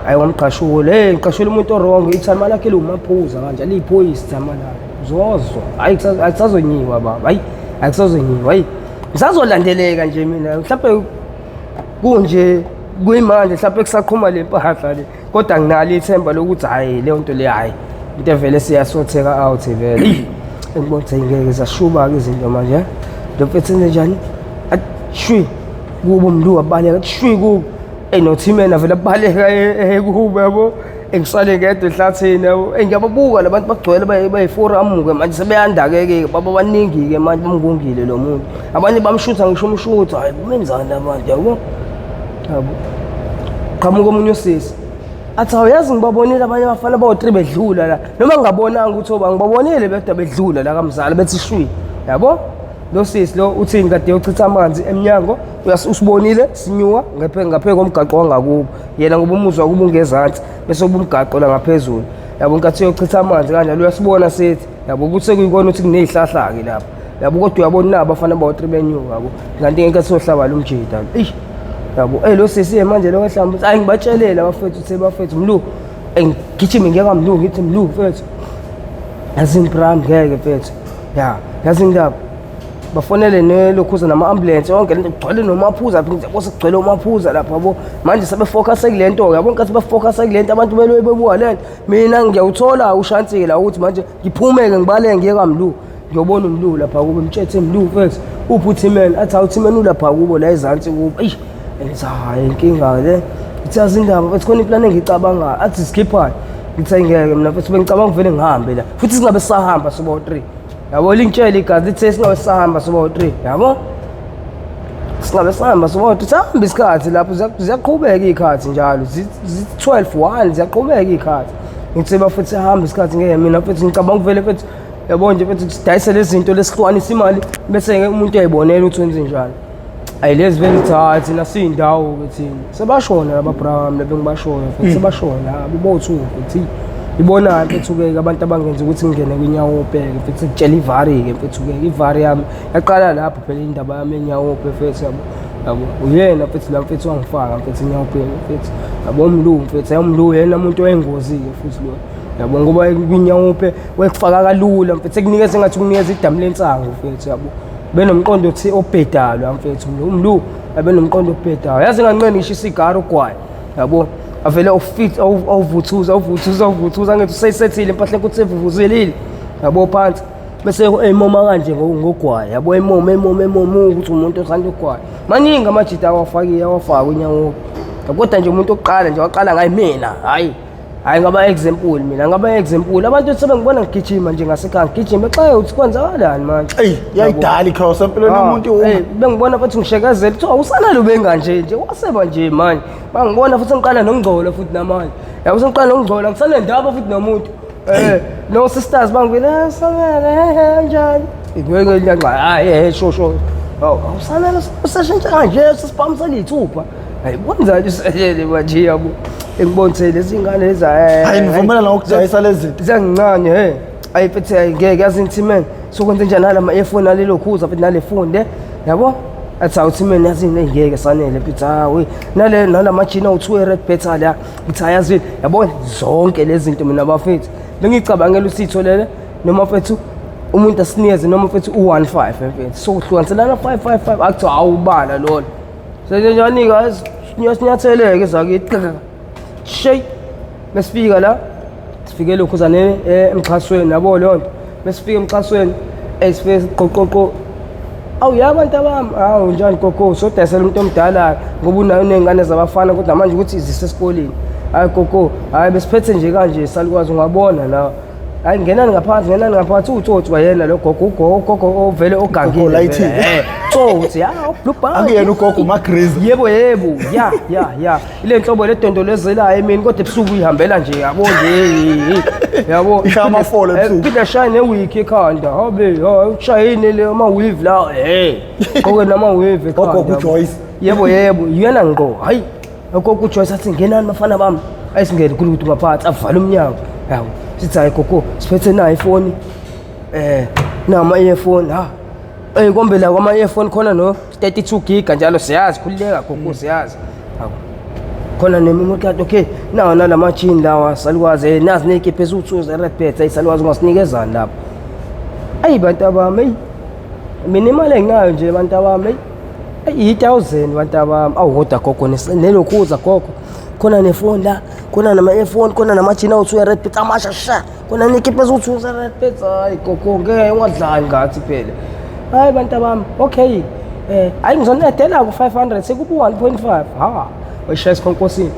hayi wamqashula ngiqashula umuntu orong ithama lakhe lumaphuza kanje liphoyisa ithama lakhe uzozwa hayi akusazonyiwa baba hayi akusazonyiwa hayi ngisazolandeleka nje mina mhlawumbe kunje kuyimanje mhlawumbe kusaqhuma le mpahla le kodwa nginalo ithemba lokuthi hayi leyo nto le hayi into vele siyasotheka out vele ngibona ukuthi ngeke zashuba-ke izinto manje lo mfethu njani shwi kubo umntu wabaleka shwi kubo nothimena vele abaleka kubo yabo engisale ngedwa ehlathini yabo ngiyababuka labantu bagcwele bayi-4 manje sebeyanda-ke baba baningi-ke manje bamngongile lo muntu abanye bamshutha ngisho umshutha hayi bumenzani abantu yabo qhamuka omunye usisi athi awuyazi ngibabonile abanye abafana bawu3 bedlula la noma ngingabonanga ukuthi ngibabonile bedwa bedlula la kamzala bethi shwi yabo lo sisi lo uthini kade yochitha amanzi eminyango usibonile sinyuka ngaphe komgaqo wangakubo yena ngoba umuzwa kuba ungezansi bese kuba umgaqo la ngaphezulu yabo nkathi yochitha amanzi kanjalo uyasibona sethi yabo ukuthi sekuyikona ukuthi kunezihlahla-ke lapho yabo kodwa uyabona nabo abafana bawu3 benyuka yabo kanti ngenkathi sohlaba lo mjida yabo lo sisi manje lo wehlamba hayi ngibatshelele abafethu uthe bafethu mlu ngigijime ngiyeka mlu ngithi mlu mfethu yazi ngipram ngeke mfethu yazi ngindaba bafonele nelokhuza nama-ambulance yonke lento kugcwele nomaphuza phela sekugcwele umaphuza lapha yabo manje sebefocus kule nto yabo nkathi befocus kule nto abantu beloye bebuka le nto mina ngiyawuthola ushansike la ukuthi manje ngiphumeke ngibaleke ngiyeka mlu ngiyobona umlu lapha kubo mtshethe mlu mfethu uphi uthimeni athi awuthimeni ulapha kubo la ezansi kubo ngithi hayi inkinga le ngithi yazi indaba bethi khona iplani engiyicabangayo athi sikhiphani ngithi ngeke mina futhi bengicabanga vele ngihambe la futhi singabe sisahamba sobo-3 yabo lingitshela igazi lithe singabe sisahamba sobo-3 yabo singabe sihamba sobo-3 sihamba isikhathi lapho ziyaqhubeka iy'khathi njalo zi-12:01 ziyaqhubeka iy'khathi ngithi bafuthi sihamba isikhathi ngeke mina futhi ngicabanga vele futhi yabo nje futhi sidayise lezi zinto lesihlukanisa imali bese-ke umuntu uyayibonela ukuthi wenze njani hayi lezi vele ukuthi hayi thina siyindawo-ke thina sebashona lababram lebengibashona futhi sebashona bo2 futhi ibona mfethu-ke abantu abangenza ukuthi ngingene kwinyawophe-ke futhi kutshela ivari-ke mfethu-ke ivari yami yaqala lapho phela indaba yami enyawophe mfethu yabo uyena mfethu la mfethu wangifaka mfethu enyawopheni mfethu yabo umlu mfethu umlu yena umuntu oyingozi-ke futhi lo yabo ngoba kwinyawophe wekufaka kalula mfethu ekunikeza engathi ukunikeza idamu lensango mfethu yabo benomqondo obhedalo mfethu umlu abenomqondo obhedalo yazi ngancane ngisho isigara ugwayi yabo avele awuvuthuza ngithi useyisethile impahla ukuthi evuvuzelile yabo phansi bese ey'moma kanje ngogwayi yabo emoma ukuthi umuntu osanda ugwayi maningi amajita awafaka kwinyawophe kodwa nje umuntu oqala nje waqala ngayi mina hhayi ngaba-example mina ngaba-example abantu sebengibona ngigijima nje ngasekhaya ngigijima xa uthi kwenzakalani manje yayidala ikhosa empilweni yomuntu bengibona futhi ngishekezela kuthiwa usanalo benganje nje waseba nje manje bangibona futhi ngiqala nokungcola futhi namanje yabo sengiqala nokungcola ngisanendaba futhi nomuntu no-sisters bangivele samele njani hayi sho awusanalo usashintsha kanje sesiphamisa liyithupha hayi kwenzani uselele manje yabo engibonise lezi ngane lezi hayi nivumelana ngokudayisa lezi zinto ziyangincane hayi futhi ngeke yazi inthimeni sokwenze njani nalama ephone nalelo khuza futhi nale phone yabo athi awuthimeni yazi ngeke sanele futhi hayi nalamajina u2 red beta la ngithi ayazi yabo zonke lezi zinto mina bafethu bengicabangela usitho lele noma fethu umuntu asinikeze noma mfethu u15 mfethu so kuhlukanselana 555 akuthi awubala lona senjanika sinyatheleke zakithi shay mesifika la sifike lokhuzane emxhasweni yabo lonto mesifika emxhasweni esifike qoqoqo awu yabantu abami awu njani gogo sodayisela umuntu omdala ngoba unayo nengane zabafana kodwa manje ukuthi izisesikoleni hayi gogo hayi besiphethe nje kanje salikwazi ungabona la hayi ngenani ngaphansi utsotsi wayena lo gogo ovele ogangile utsotsi blubba angiyena ugogo uMagrizi yebo ya ile nhlobo ledondolezelayo emini kodwa ebusuku ihambela nje yabo nje yabo ishama fole ebusuku phinde shine ewiki ekhanda habe ushayine le ama weave la gogo nama weave ekhanda gogo uJoyce yebo yena ngo hayi gogo uJoyce athi ngenani bafana bami ayisingene kulo ukuthi ngaphansi avala umnyango yawo sithi hayi gogo siphethe na iPhone nama earphone kombe la kwama earphone khona no 32 giga njalo siyazi khulileka gogo siyazi khona nememory card okay nawo nalama jean lawa salikwazi nazi neke phezulu uthuza red pet ayisalwazi ngasinikeza lapha ayi bantu abami mina imali enginayo nje bantu abami ayi 1000 bantu abami awuhoda gogo nelokhuza gogo khona nefone la khona nama earphone khona nama jean awuthuya red pet amashasha khona neke phezulu uthuza red pet hayi gogo ngeke ungadlali ngathi phela hayi bantu abami okay hayi ngizonedela ku500 sekubu 1.5 weshaya isikhonkosi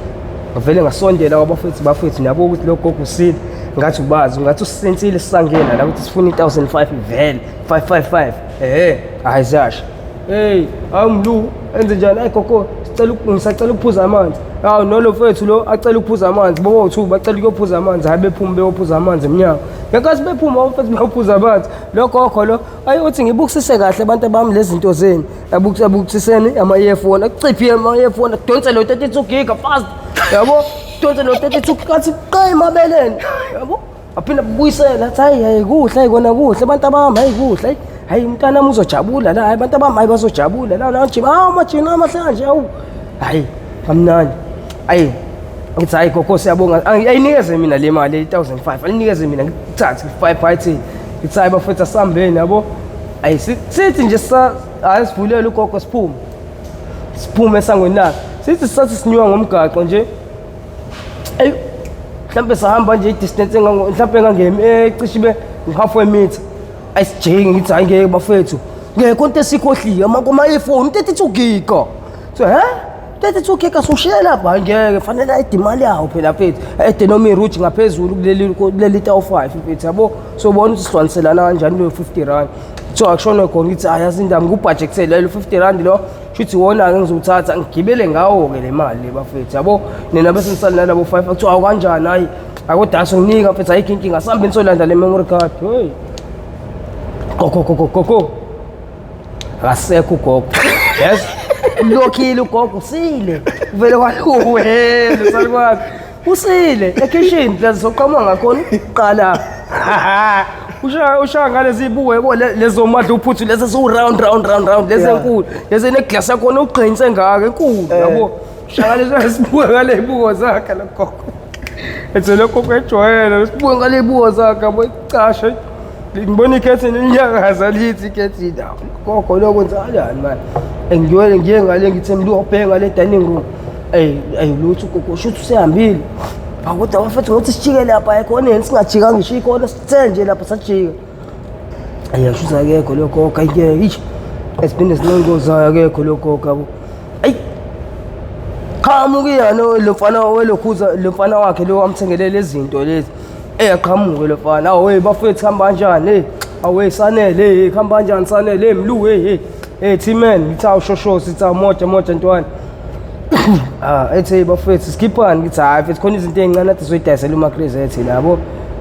ngivele ngasondela kwabafethu nabo ukuthi lo gogo usile ngathi ubazi ngathi usisensile sisangena la ukuthi sifuna 1005 vele 555 hayi zasha awumlu enze njani hayi gogo ngisacela ukuphuza amanzi hawu nolo fethu lo acela ukuphuza amanzi bobo uthu bacela ukuphuza amanzi hayi bephuma beyophuza amanzi eminyango ngenkathi bephuma abafethu beyophuza amanzi lo gogo lo ayi uthi ngibukisise kahle abantu abami lezi zinto zeni abukisiseni ama earphone akuciphi ama earphone adonse lo 32 giga fast yabo donse lo 32 kathi qema beleni yabo aphinda buyisela hayi kuhle ayikona kuhle abantu abami hayi kuhle hayi umntana wami uzojabula la hayi abantu abami hayi bazojabula la nje amajini amahlanje awu hayi kamnandi ayi ngithi hayi gogo siyabonga ayinikeze mina le mali 1005 alinikeze mina ngithathe 5 ngithi hayi bafethu asambeni yabo ayi sithi nje asivulele ugogo siphume esangweni lakhe sithi sathi sinywa ngomgaqo nje ayi mhlambe sahamba nje i-distance mhlambe engangecishe ibe halfway meter ayisijingi ngithi hayi ngeke bafethu ngeke konke esikhohliwe ama iPhone 32 giga so 32 giga soshela lapha ngeke fanele ayide imali yawo phela mfethu ayide noma irouge ngaphezulu kuleli 5 mfethu yabo so bona ukuthi sihlaniselana kanjani lo 50 rand so akushona khona ngithi ayazi indaba ngubudgetele lo 50 rand lo shuthi wona ke ngizothatha ngigibele ngawo ke le mali bafethu yabo nina bese nisali nalabo 5 akuthiwa akanjani hayi akodaso nginika mfethu ayikho inkinga sambe nisolanda le memory card hey gogo akasekho gogo yes lokhile ugogo usile uvele kwaluwena salwazi usile ekitchen plaza soqhamuka ngakhona uqala usha ngalezi ibuwe yabo lezo madla uphuthu lezi so round lezi enkulu lezi neglass yakho uqinise ngaka enkulu yabo shaka lezi sibuwe ngale ibuko zakhe logogo ethe lokho ejwayela sibuwe ngale ibuko zakhe yabo icasha ngibona ikhethi nenyakaza lithi ikhethi la gogo lokwenza kanjani manje ngiye ngale ngithi ngiyobhenga le dining room lutho gogo shuthi usehambile kodwa wafethu ngothi sijike lapha ekhona singajika ngisho ikhona sithe nje lapha sajika shuthi akekho lo gogo ayike ish esiphinde sinongozayo akekho lo gogo yabo qhamuke no lo mfana welokhuza lo mfana wakhe lo amthengele lezi zinto lezi qhamuke lo mfana awu bafethu hamba kanjani awu sanele hamba kanjani sanele emlu T-man ngithawu shosho sitha moja ntwana ethe bafethu skippani ngithi hayi mfethu khona izinto ezincane athi soyidayisela uMagrizi ethi labo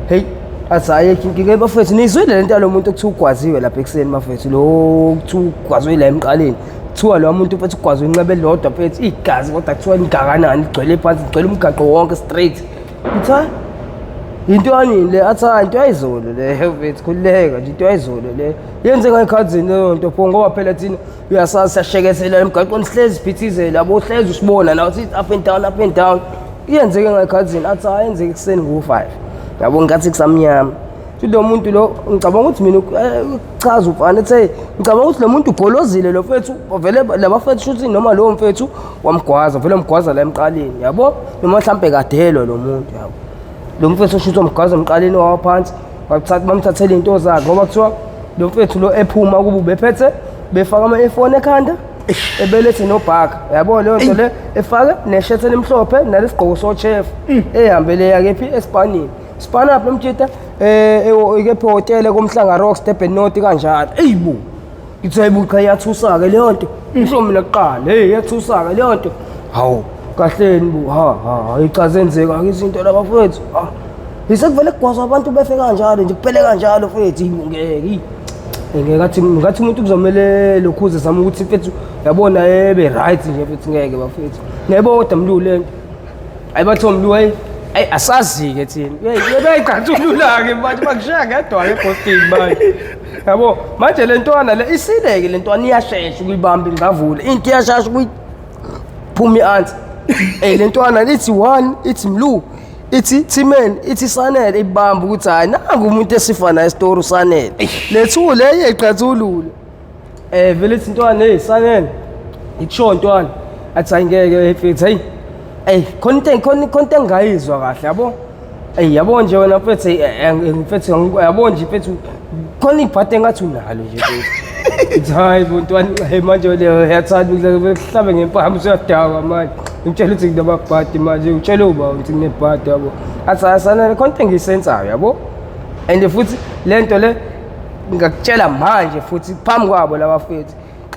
hey athi hayi ngike bafethu nizwile lento yalo muntu okuthi ugwaziwe lapha ekseni bafethu lo kuthi ugwaziwe la emqaleni kuthiwa lo muntu mfethu ugwaziwe inqebe lodwa mfethu igazi kodwa kuthiwa ingakanani igcwele phansi igcwele umgaqo wonke straight ngithi into ani le athi into ayizolo le mfethu khuleka nje into ayizolo le yenze ngayikhazini leyo nto pho ngoba phela thina uyasazi siyashekethela emgaqweni sihlezi phithizela yabo hlezi usibona nawo sithi up and down iyenzeke ngayikhazini athi ayenzeke ekseni ngo5 yabo ngathi kusamnyama futhi lo muntu lo ngicabanga ukuthi mina chaza ufana ethe ngicabanga ukuthi lo muntu ugolozile lo mfethu vele labafethu shuthi noma lo mfethu wamgwaza vele umgwaza la emqaleni yabo noma mhlambe kadelo lo muntu yabo lo mfethu shuthi umgwaza emqaleni waphansi wathatha bamthathela into zakhe ngoba kuthiwa lo mfethu lo ephuma kuba ubephethe befaka ama-earphone ekhanda ebelethe nobhaka yabo leyo nto le efake neshirt elimhlophe nalesigqoko so-chef ehambele yakephi esipanini sipanaphi nomtshita ikephi hotele komhlanga Rocks Durban North kanjalo eyibo ngithi hayibo cha iyathusa-ke leyo nto isho mina kuqala hey iyathusa-ke leyo nto hawu kahleni bu cha zenzeka-ke izinto labafethu yisekuvele kugwazwa abantu befe kanjalo nje kuphele kanjalo fethu ngeke ngathi umuntu kuzomele lokhuze zama ukuthi mfethu yabona ebe right nje mfethu ngeke bafethu ngeke kodwa mlu lento ayibatho mlu ayi asazi-ke thina beyicathulula-ke manje bakushaya ngedwa-ke eposting manje yabo manje le ntwana le isileke le ntwana iyashesha ukuyibamba ingavula into iyashasha ukuyiphuma i-answer le ntwana ithi one ithi mlu ithi Timen ithi Sanele ibamba ukuthi hayi nangu umuntu esifana isitori uSanele lethule yeqathulule vele ithi ntwana hey Sanele ikusho ntwana athi ayingeke efethi hey content engayizwa kahle yabo yabo nje wena mfethu mfethu yabo nje mfethu khona ibhate ngathi unalo nje mfethu hayi ntwana manje le yathanda ukuhlabe ngempama usiyadawa manje ngitshela ukuthi nginababhadi manje utshela uba ukuthi nginebhadi yabo athi asana konke ngisenzayo yabo and futhi lento le ngakutshela manje futhi phambi kwabo labafethu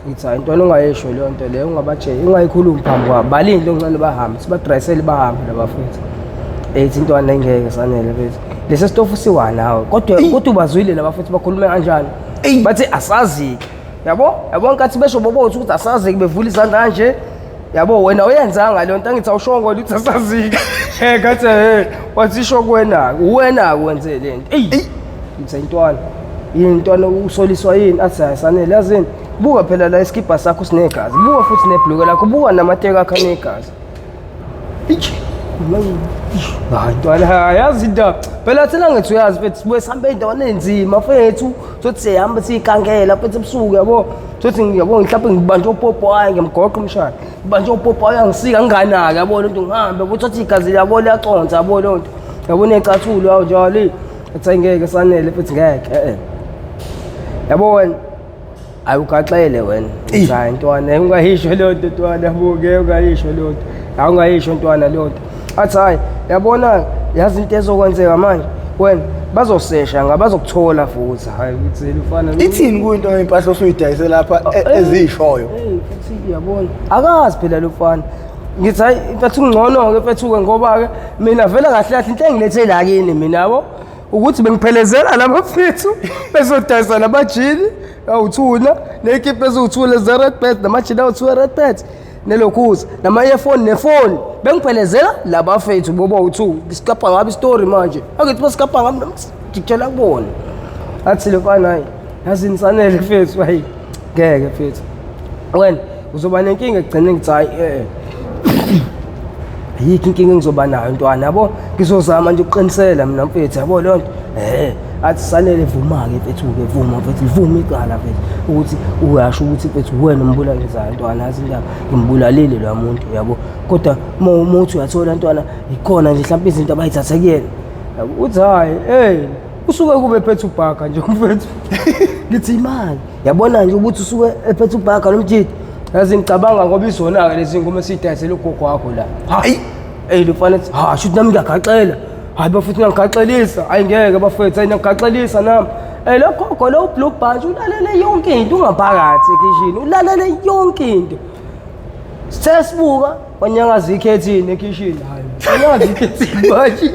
ngithi hayi ntwana ungayisho leyo nto leyo ungabatshela ungayikhulumi phambi kwabo balinde oncane bahambe sibadressele bahambe labafethu ethi intwana engeke Sanele bese lesi stofu siwa nawe kodwa ubazwile labafethu bakhulume kanjani bathi asazi yabo nkathi besho bobo ukuthi asazi bevula izandla kanje yabo wena uyenzanga leyo nto angithi awushongo ukuthi asazike ngathi watsisho wena wenze lento ngithi intwana yintwana usoliswa yini athi Sanele yazini buka phela la iskipa sakho sinegazi buka futhi nebhluke lakho buka namateka akho anegazi hayi ntwana yazi into phela thina ngithi uyazi mfethu sibuye sihambe endaweni enzima mfethu sothi sihamba sikangela mfethu ebusuku yabo sothi yabo mhlawumbe ngibanje upopayi ngemgoqo umshana ngibanje upopayi angisika nginganaki yabo lento ngihambe ukuthi othi igazi yabo liyaconsa yabo lonto yabo necathulo yawo njalo athi ngeke Sanele mfethu ngeke yabo wena ayukaxele wena hayi ntwana ungayisho lonto ntwana yabo ngeke ungayisho lonto awungayisho ntwana lonto athi hayi yabona yazi into ezokwenzeka manje wena bazosesha ngabazokuthola futhi hayi ukuthi ufana ithini kuyinto impahla osuyidayise lapha ezishoyo futhi yabona akazi phela lo mfana ngithi hayi mfethu ungcono ke mfethu ngoba ke mina vele kahle kahle into engilethe la kini mina yabo ukuthi bengiphelezela laba mfethu bezodayisa labajini awuthuna nekipe eziwuthule ze Red Bet namajini awuthule Red Bet nelokhuza nama-earphone nefoni bengiphelezela labafethu boba u2 isikapa ngabe istory manje angithi basikapa ngami ngitshela kubona athi lo mfana hayi yazi Sanele mfethu hayi ngeke mfethu wena uzoba nenkinga egcine ngithi hayi ayikho inkinga engizoba nayo ntwana yabo ngizozama nje ukuqinisela mina mfethu yabo leyo nto athi Sanele vuma-ke mfethu-ke vuma mfethu livuma icala mfethu ukuthi uyasho ukuthi mfethu wena umbulalizayo ntwana yazi indaba ngimbulalile loya muntu yabo kodwa uthi uyathola ntwana ikhona nje mhlawumbe izinto abayithathe kuyena uthi hayi usuke kube ephethe ubhaka nje mfethu ngithi imali yabona nje ukuthi usuke ephethe ubhaka nomjidi yazi ngicabanga ngoba izona-ke lezi ngoma esiyidayisele ugogo wakho la hayi lufana ethi shuthi nami ngiyagaxela hayi bafethu ngiyangigaxelisa hayi ngeke bafethu hayi ngiyangigaxelisa nami lo gogo lo blue bunch ulalele yonke into ungaphakathi ekishini ulalele yonke into sesibuka wanyanga ikhethini ekishini hayi wanyanga ikhethini manje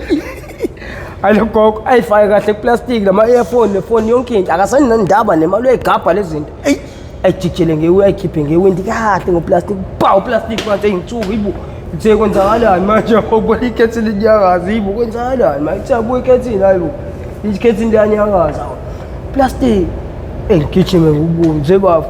alo gogo ayifake kahle kuplastic lama-earphone nefoni yonke into akasani nendaba nemali uyayigabha lezi zinto ayijijele ngewe ayikhiphe ngewindi kahle ngoplastic uplastic manje eyinsuku ibu uthe kwenzakalani manje ukubona ikhethini linyakaza ibu kwenzakalani manje uthe abuye ikhethini hayi bu ikhethini liyanyakaza plastic engigijime ngobubi nje bafu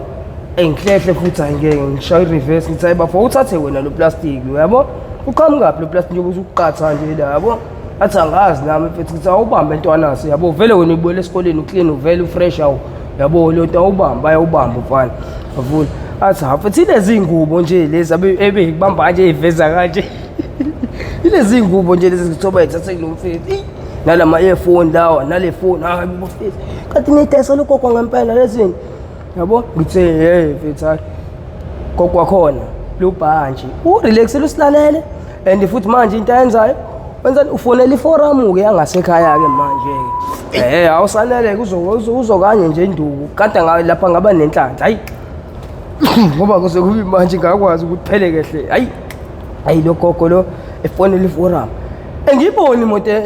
engihlehle futhi angeke ngishaya i-reverse ngithi hayi bafo uthathe wena lo plastic yabo uqhamukaphi lo plastic nje ukuthi uqatha nje la yabo athi angazi nami mfethu ukuthi awubambe ntwanasi yabo vele wena ubuyele esikoleni uclean uvele ufresh awu yabo lo nto awubamba ayawubamba ufana avula athi mfethu lezi ingubo nje lezi ebekubamba nje iveza kanje ilezi ingubo nje lezi ngithoba ethathe kulo mfethu nalama earphone lawa nale phone hayi mfethu kanti nitesa lokho ngempela lezini yabo ngithe hey mfethu hayi kokwa khona lubhanji urelax lusilalele and futhi manje into ayenzayo wenzani ufonela iforum ke yangasekhaya ke manje awusanele uzokanye nje induku kanti ngawe lapha ngaba nenhlanhla hayi ngoba kuze kube manje ngakwazi ukuthi phele kahle hayi lo gogo lo efonela iforum engiboni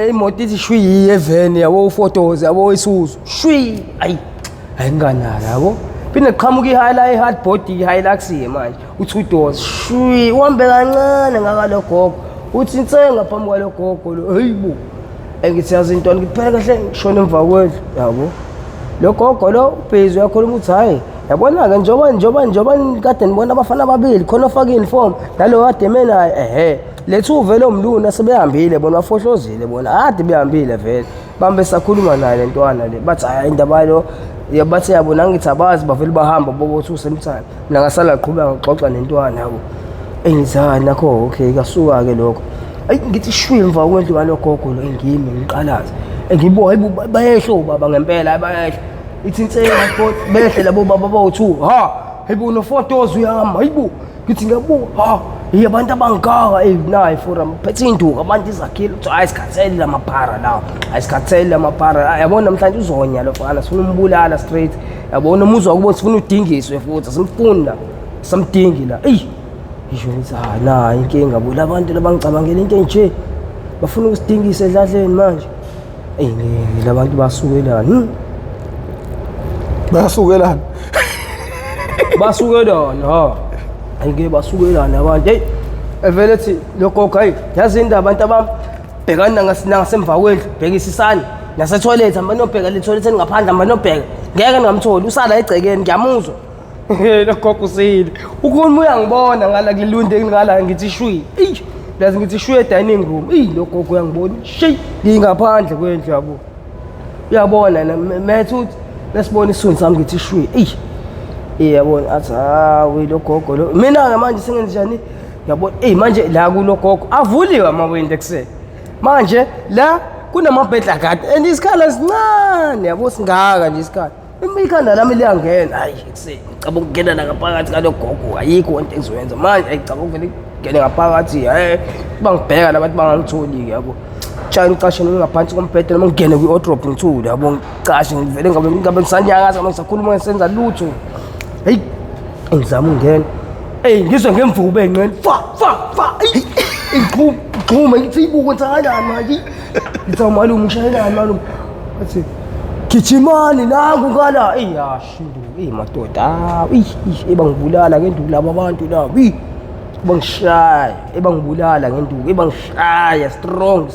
imoto ithi shwi eveni yabo photos yabo isuzu shwi hayi nganala yabo phinde qhamuka i-hardboard i-Hilux manje uthi uDoors shwi uhambe kancane ngakalo gogo uthi intsenga phambi kwalo gogo lo hayibo engithi yazi into ngiphela kahle ngishona emva kwendlu yabo lo gogo lo ubhezi uyakhuluma uthi hayi yabona ke njoba kade nibona abafana ababili khona ofaka uniform nalo kade menayo lethu uvele omluna sebehambile bona bafohlozile bona ade behambile vele bambe sakhuluma naye lentwana le bathi hayi indaba lo yabathi yabona ngithi abazi bavele bahamba bobothi usemthana mina ngasala aqhubeka ngixoxa nentwana yabo engizana nakho okay kasuka ke lokho ngithi shwi emva kwendlu ngalogogo lo engimi ngiqalaza ngibo bayehlo baba ngempela bayehla ithi insela kodwa behle labo baba bawu2 hayibo no photos uyahamba hayibo ngithi ngabuka abantu abangaka nayi forum phethe induku abantu izakhile uthi ayisikhatheli lamaphara lawo ayisikhatheli lamaphara yabona namhlanje uzonya lo fana sifuna umbulala straight yabona umuzwa kubo sifuna udingiswe futhi simfunda samdingi la ngisho ngithi na inkinga bo labantu labangicabangela into enje bafuna ukusidingisa edladleni manje labantu basukelana basukelana ayike basukelana abantu evele thi lokho hayi yazi indaba abantu ababhekana ngasemva kwendlu bhekisisana nase toilet hamba nobheka le toilet engaphandle hamba nobheka ngeke ngamtholi usala egcekeni ngiyamuzwa lokho kusile ukukhuluma uyangibona ngala kulunde ngala ngithi shwi lazi ngithi shwi dining room lokho uyangibona shi ngingaphandle kwendlu yabo uyabona methu lesibona isuni sami ngithi shwi yabona athi lo gogo lo mina ke manje sengenjani yabona manje la kulo gogo avuliwe amawindi ekuseni manje la kunamabhedla kade and isikhala sincane yabo singaka nje isikhala ikhanda lami liyangena hayi ekuseni ngicabanga ukungena la ngaphakathi kalo gogo ayikho into engizoyenza manje ngicabanga vele ngene ngaphakathi bangibheka labantu bangangitholi yabo chana ucashe ngaphansi kombhede noma ngene kwi-wardrobe ngithule yabo ngicashe ngivele ngabe ngisanyakaza noma ngisakhuluma ngisenza lutho hayi ngizama ungena ngizwe ngemvubu engcene fa ngixhuma ngithi ibuko ngisakanjani manje ngithi malume ushayelani malume athi gijimani nangu ngala yashindu madoda ebangibulala ngenduku laba abantu labo bangishaya ebangibulala ngenduku ebangishaya strong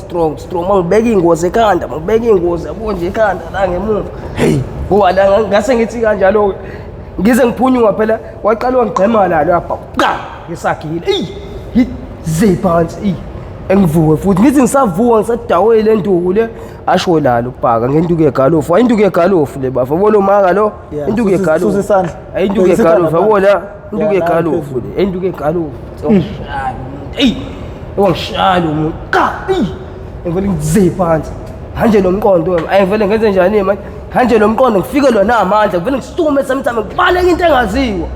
mangibeka ingozi ekhanda yabo nje ekhanda la ngemuva wala ngase ngithi kanjalo ngize ngiphunyuka phela waqala wangigxema lapha ngisagile ziphansi engivuke futhi ngithi ngisavuka ngisadawe le nduku le asho lalo ubhaka ngenduku yegalofu ayinduku yegalofu le bafa bolo maka lo induku yegalofu susisandla ayinduku yegalofu yabona induku yegalofu le induku yegalofu wangishalo umuntu ngivele ngiziphansi manje lo mqondo ayivele ngenze njani manje manje lo mqondo ngifike lona amandla ngivele ngisukume samthame ngibaleka into engaziwa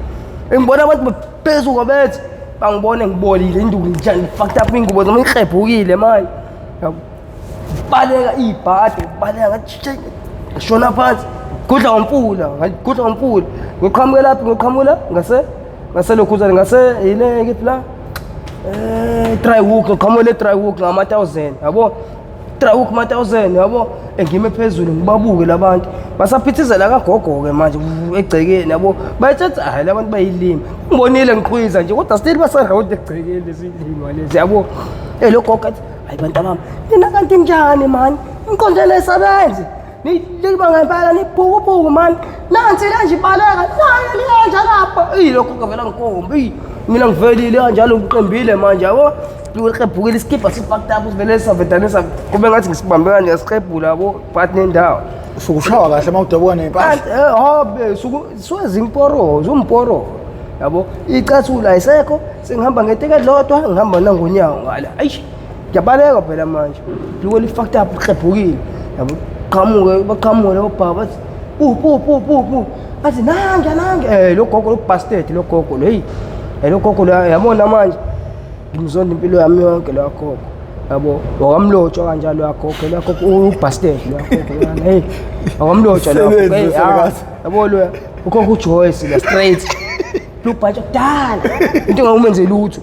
ngibona abantu bephezulu bethi bangibone ngibolile induku njani ngifaked up ingubo zami ngihebhukile manje baleka ibhade baleka ngathi ngishona phansi gudla ngompula ngiqhamuke lapha ngiqhamula ngase lokhuzana ngase yile ngithi la tryhook ngiqhamule tryhook ngama 1000 yabo tryhook ma 1000 yabo engime phezulu ngibabuke labantu basaphithizela kagogo ke manje egcekeni yabo bayethatha hayi labantu bayilima ngibonile ngiqhwiza nje kodwa still basarhawude egcekeni lesilima lezi yabo lo gogo athi hayi bantu bami nina kanti njani man inkonjela esabenzi niliba ngempela nibhukubuku man nansi la nje baleka nayo liyanja lapha lo gogo vela ngikombi mina ngivelile kanjalo ngiqembile manje yabo uqebhukile iskipha sifakta apho sivele savedanisa kube ngathi ngisibambe kanje siqebhula yabo but nendawo usukushawa kahle mawudabuka nempahla hobe suwezi imporo zumporo yabo icathula ayisekho sengihamba ngeteke lodwa ngihamba nangonyawo ngala ayish ngiyabaleka phela manje liko lifakta apho uqebhukile yabo baqhamuke lo baba pu athi nange lo gogo lo bastard lo gogo lo lo gogo yabona manje ngimzonda impilo yami yonke lo gogo yabo wakamlotshwa kanjalo yagogo lo gogo ubastard lo gogo wakamlotshwa lo yabo lo ugogo uJoyce la straight lubhatsha kudala into engawumenze lutho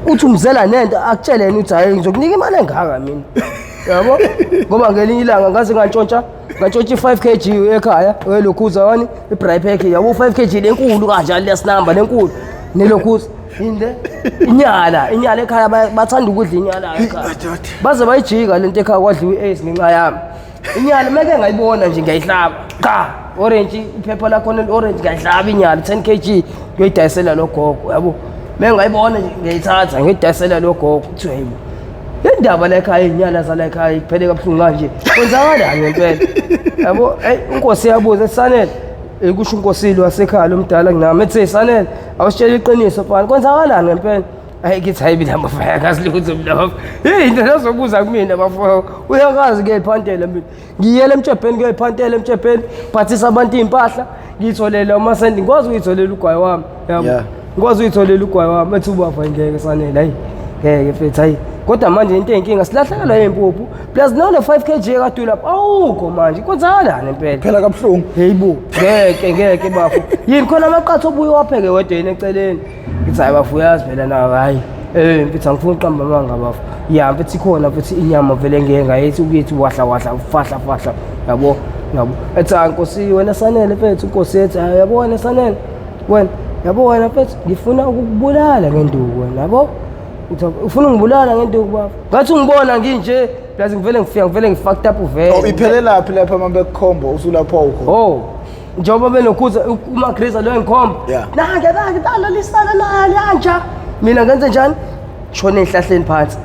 uthi umzela nento akutsheleni uthi hayi ngizokunika imali engaka mina yabo ngoba ngelinye ilanga ngaze ngantshontsha 5 kg ekhaya welokhuza wani ibrayi pack yabo 5 kg lenkulu kanjalo lesinamba lenkulu nelokhuza inde inyala ekhaya bathanda ukudla inyala ekhaya baze bayijika lento ekhaya kwadliwa iAce ngenxa yami inyala meke ngayibona nje ngiyayihlaba cha orange iphepha lakho orange ngiyayihlaba inyala 10 kg ngiyoyidayisela lo gogo yabo meke ngayibona nje ngiyayithatha ngiyidayisela lo gogo kuthi hey indaba la ekhaya inyala zala ekhaya iphele kabuhlungu kanje kwenzakalani ngempela yabo inkosi yabuza Sanele kusho unkosile wasekhaya lomdala nginami ethi Sanele awusitshela iqiniso mfana kwenzakalani ngempela ngithi hayi mina bafaya kazi lutho mina into lezobuza kumina bafana uyakazi kuyiphantela mina ngiyele emtshebheni kuyiphantela emtshebheni phathisa abantu impahla ngitholela umasendi ngikwazi ukuyitholela ugwayi wami yabo ngikwazi ukuyitholela ugwayi wami ethi ubafa ngeke Sanele hayi ngeke mfethu hayi kodwa manje into enkinga silahlekelwa yempuphu plus none 5 kg ekadula awukho manje kwenzakalani empela phela kabuhlungu heyibo ngeke bafu yini khona amaqatho obuye wapheke wedwa yini eceleni ngithi hayi bafu uyazi phela na hayi mfethu angifuni uqamba amanga bafu ya mfethu ikhona mfethu inyama vele ngeke ngayithi ukuyithi wahla fahla yabo ethi nkosi wena Sanele mfethu inkosi ethi yabona Sanele wena yabo wena mfethu ngifuna ukukubulala ngenduku wena yabo ufuna ngibulala ngento kubaba ngathi ungibona nginje plus ngivele ngifaked up uvele iphelela lapha manje bekukhomba usulapho ukho njengoba benokhuza uMagrisa lo engikhomba nange dala lisana nali anja mina ngenze njani shone ehlahleni phansi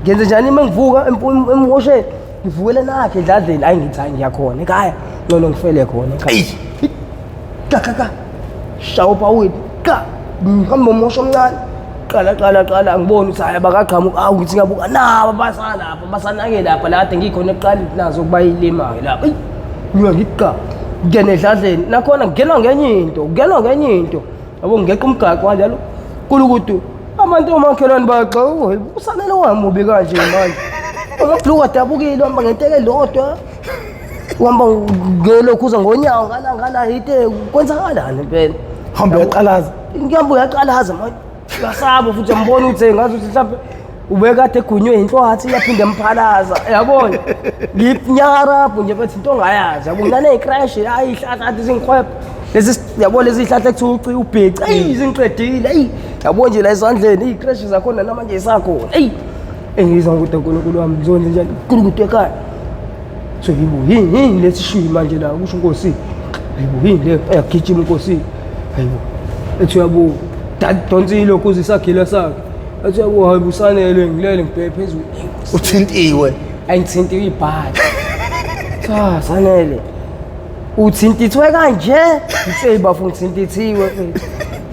ngenze njani mengivuka emhosheni ngivukele nakhe edladleni hayi ngithi ngiyakhona ekhaya ngcono ngifele khona ekhaya ka shawu pawini ngihamba umosho omncane qala ngibona ukuthi hayi bakaqhamuka ngithi ngabuka nabo basalapha basanake lapha la kade ngikhona eqaleni nazo kuba yilimayo lapha ngiqa ngene edladleni nakhona ngenwa ngenye into yabo ngeqa umgaqo kanjalo kulukudu abantu omakhelwane baxa usanele wamubi kanje manje amabhluka dabukile uhamba ngenteke lodwa uhamba ngelokhuza ngonyawo ngala hite kwenzakalani impela hamba yaqalaza ngiyamba uyaqalaza manje ngasabo futhi ambona ukuthi ngathi mhlawumbe ubekade egunywe inhlwathi yaphinde emphalaza yabona nginyarapho nje bathi into ongayazi yabo nane crash hayi ihlahla izingikhwepha lezi yabo lezi ihlahla ekuthuci ubheci izingiqedile yabo nje la esandleni icrash zakhona namanje isakhona engizwa ukuthi uNkulunkulu wami ngizonze njani uNkulunkulu ekhaya so yibo yini lesishiyi manje la kusho inkosi yibo yini le ayagijima inkosi hayibo ethi yabo Donzile ukuze isakhile sakhe athi yabo hayi busanele ngilele ngibheke phezulu uthintiwe ayithintiwe ibhadi Sanele uthintithwe kanje ngithe bafu ngithintithiwe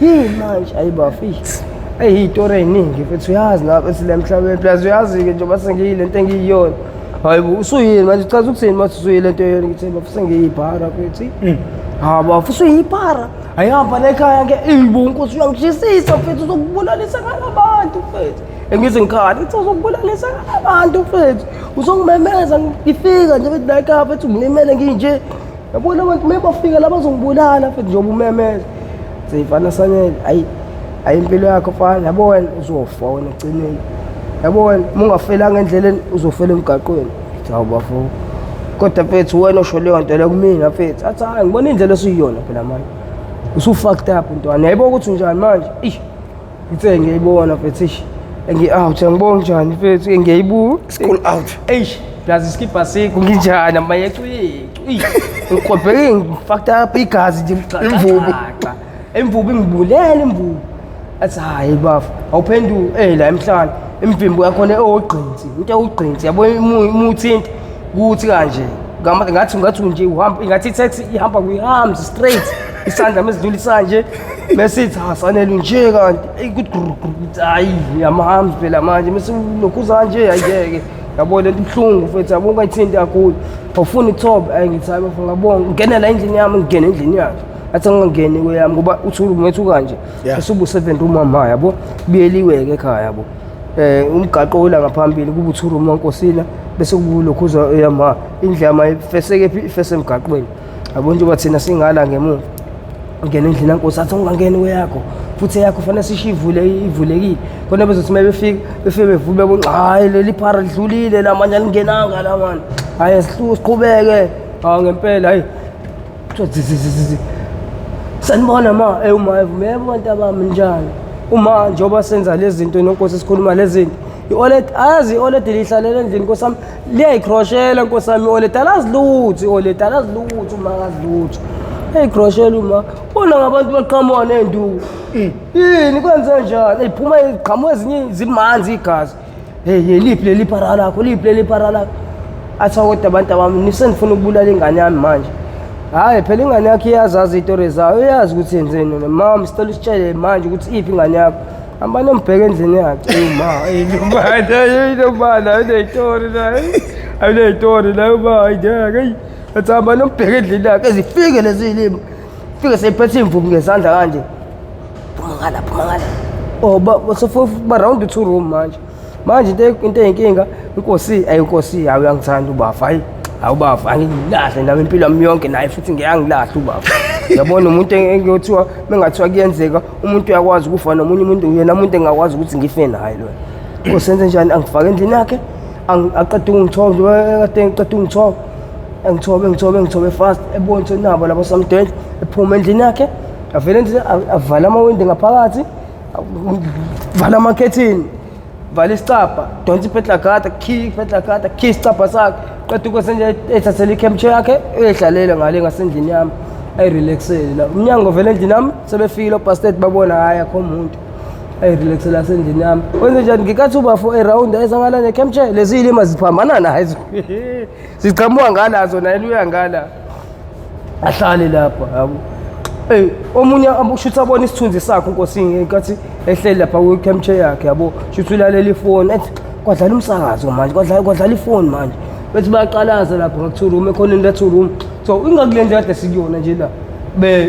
yini manje ayibafishi izitori eziningi mfethu uyazi lapha esilemhlabeni plus uyazi ke njengoba sengiyile into engiyiyona hayibo usuyini manje uchaza ukuthini manje usuyile into yona ngithe bafu sengiyibhara mfethu bafu usuyibhara ayihamba nekhaya ke inkosi uyangijisisa mfethu uzokubulalisa ngabantu mfethu engize ngikhali uthi uzokubulalisa ngabantu mfethu uzongimemeza ngifika nje bethi la ekhaya mfethu ngilimele nginje yabona abantu mebafika la bazongibulala mfethu njengoba umemeza seyifana Sanele ayi impilo yakho mfana yabona uzofa wena egcineni yabona ungafelanga endleleni uzofela emgaqweni hawu bafu kodwa mfethu wena osho leyo nto le kumina mfethu athi hayi ngibona indlela esiyiyona phela manje usufucked up ntwana yayibo ukuthi njani manje ngithe ngiyibona mfethu ngi-out ngibona njani mfethu ngiyayibuka school out plus iskipha sikho nginjani amayecu ngiqobheke ngifucked up igazi nje imvubu imvubu ngibulele imvubu athi hayi bafu awuphenduke la emhlanje imvimbo yakhona ewugqinsi into ewugqinsi yabo imuthinta kuthi kanje ngathi nje uhamba ngathi taxi ihamba kuyihambi straight isandla mesidlulisa nje mesithi hasanele nje kanti hayi yamahambi phela manje mesilokhuza nje ayeke yabo lento ibhlungu mfethu yabo ungayithinti kakhulu awufuni ithobe ngithi hayi bafuna ngabonga ngene la endlini yami ngene endlini yakhe athi ngingene kweyami ngoba uthulu ngethu kanje esubu 7 umama yabo biyeliweke ekhaya yabo umgaqo ola ngaphambili kuba uthuru uMankosina bese kubulokhuza yama indlama ifeseke ifese emgaqweni yabo nje bathina singala ngemuva ngene endlini yaNkosi athi ungangeni kweyakho futhi yakho kufanele sishivule ivulekile khona bezothi mebefike bevule bebona hayi leli phara lidlulile la manje alingenanga la manje hayi siqhubeke ngempela hayi sanibona ma uma yebo ntabami njani uma njoba senza lezi zinto noNkosi sikhuluma lezi zinto iOLED azi iOLED lihlalela endlini Nkosi sami liyayikroshela Nkosi sami iOLED alazilutho iOLED alazilutho uma akazilutho eyikroshela uma bona ngabantu baqhamuka nenduku yini kwenze njani iphuma iqhamuka ezinye zimanzi igazi liphi leli phara lakho liphi leli phara lakho athi kodwa abantu abami nisendifuna ukubulala ingane yami manje hayi phela ingane yakho iyazazi izitori zayo uyazi ukuthi yenzeni mama sicela usitshele manje ukuthi iphi ingane yakho hamba nombheke endlini yakhe ma uneyitori naye uneyitori naye uba ayideke athi hamba nombheke endlini yakhe ezifike lezi zilimi fike seyiphethe imvubu ngezandla kanje phuma ngala ba round 2 room manje into eyinkinga inkosi ayinkosi yawe uyangithanda ubafa hayi awubafa angilahle nami impilo yami yonke naye futhi ngiyangilahla ubafa yabona umuntu engiyothiwa mengathiwa kuyenzeka umuntu uyakwazi ukufa nomunye umuntu yena umuntu engakwazi ukuthi ngife naye lo usenze njani angifake endlini yakhe aqeda ungithobe kade ngiqeda ngithobe fast ebona ukuthi nabo labo samdent ephuma endlini yakhe avele endlini avala amawindi ngaphakathi vala amakhethini vala isicapha donsa iphetlagada key isicapha sakhe qeda ukwenze ethathele i-camchair yakhe eyidlalela ngale ngasendlini yami ayirelaxele la umnyango vele endlini yami sebefikile obastet babona hayi akho umuntu ayirelaxele asendlini yami wenze njani ngikathi ubafo around ayizangala ne-camchair lezi ilima ziphambana nazo ziqhamuka ngalazo naye uyangala ahlale lapha yabo omunye abushuthi abona isithunzi sakhe uNkosini ngenkathi ehleli lapha ku-camchair yakhe yabo shuthi ulalela ifoni ethi kwadlala umsakazo manje kwadlala ifoni manje bethi bayaqalaza lapha nga-2 room ekhoneni le-2 room so ingakule nje kade sikuyona nje la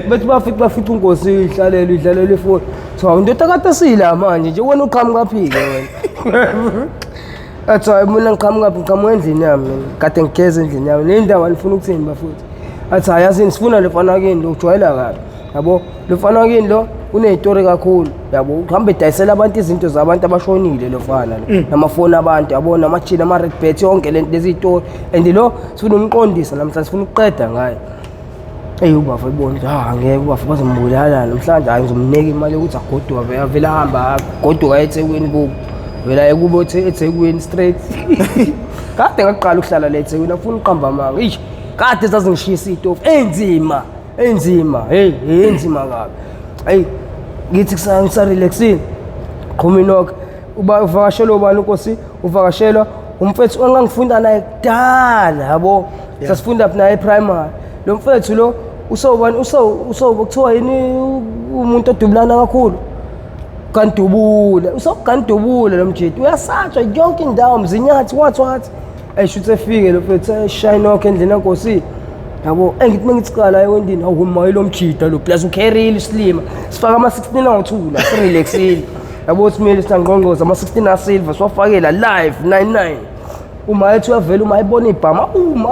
bethi bafica uNkosi idlalela ifoni so indoda kade sila manje nje wena uqhamukaphike wena athi mina ngiqhamuka endlini yami kade ngigeza endlini yami le ndawo anifuna ukuthini bafuthi athi ayazini sifuna le mfana kini lo ujwayela kabi yabo lo mfana kini lo uneyitori kakhulu yabo uhambe edayisela abantu izinto zabantu abashonile lo mfana namafoni abantu yabo namajini ama-redbet yonke lezi yitori and lo sifuna umqondisa namhlanje sifuna ukuqeda ngayo ubafa ibona angeke ubafa bazombulala namhlanje hayi ngizomnika imali yokuthi agoduka vele ahamba agoduka eThekwini kubo vela ekubo eThekwini straight kade ngaqala ukuhlala la eThekwini afuna uqamba amanga kade sazingishisa itofu enzima enzima kabi ngithi ngisarelaxini qhuminoka uvakashela ubani uNkosi uvakashelwa umfethu engangifunda naye kudala yabo sasifunda naye primary lo mfethu lo usawubani kuthiwa yini umuntu odubulana kakhulu Kandubule lo mjeti uyasatshwa yonke indawo Mzinyathi wathi ayishuthe efike lo mfethu Shinok endlini yaNkosi yabo engithi mengicikala ewendini awumaye lo mjita lo plus ucarry islima sifaka ama-16 awuthula sirelaxile yabo simile sangqongqoza ama-16 asilver siwafakela live 99 uma ethi uyavela uma ayibona ibhama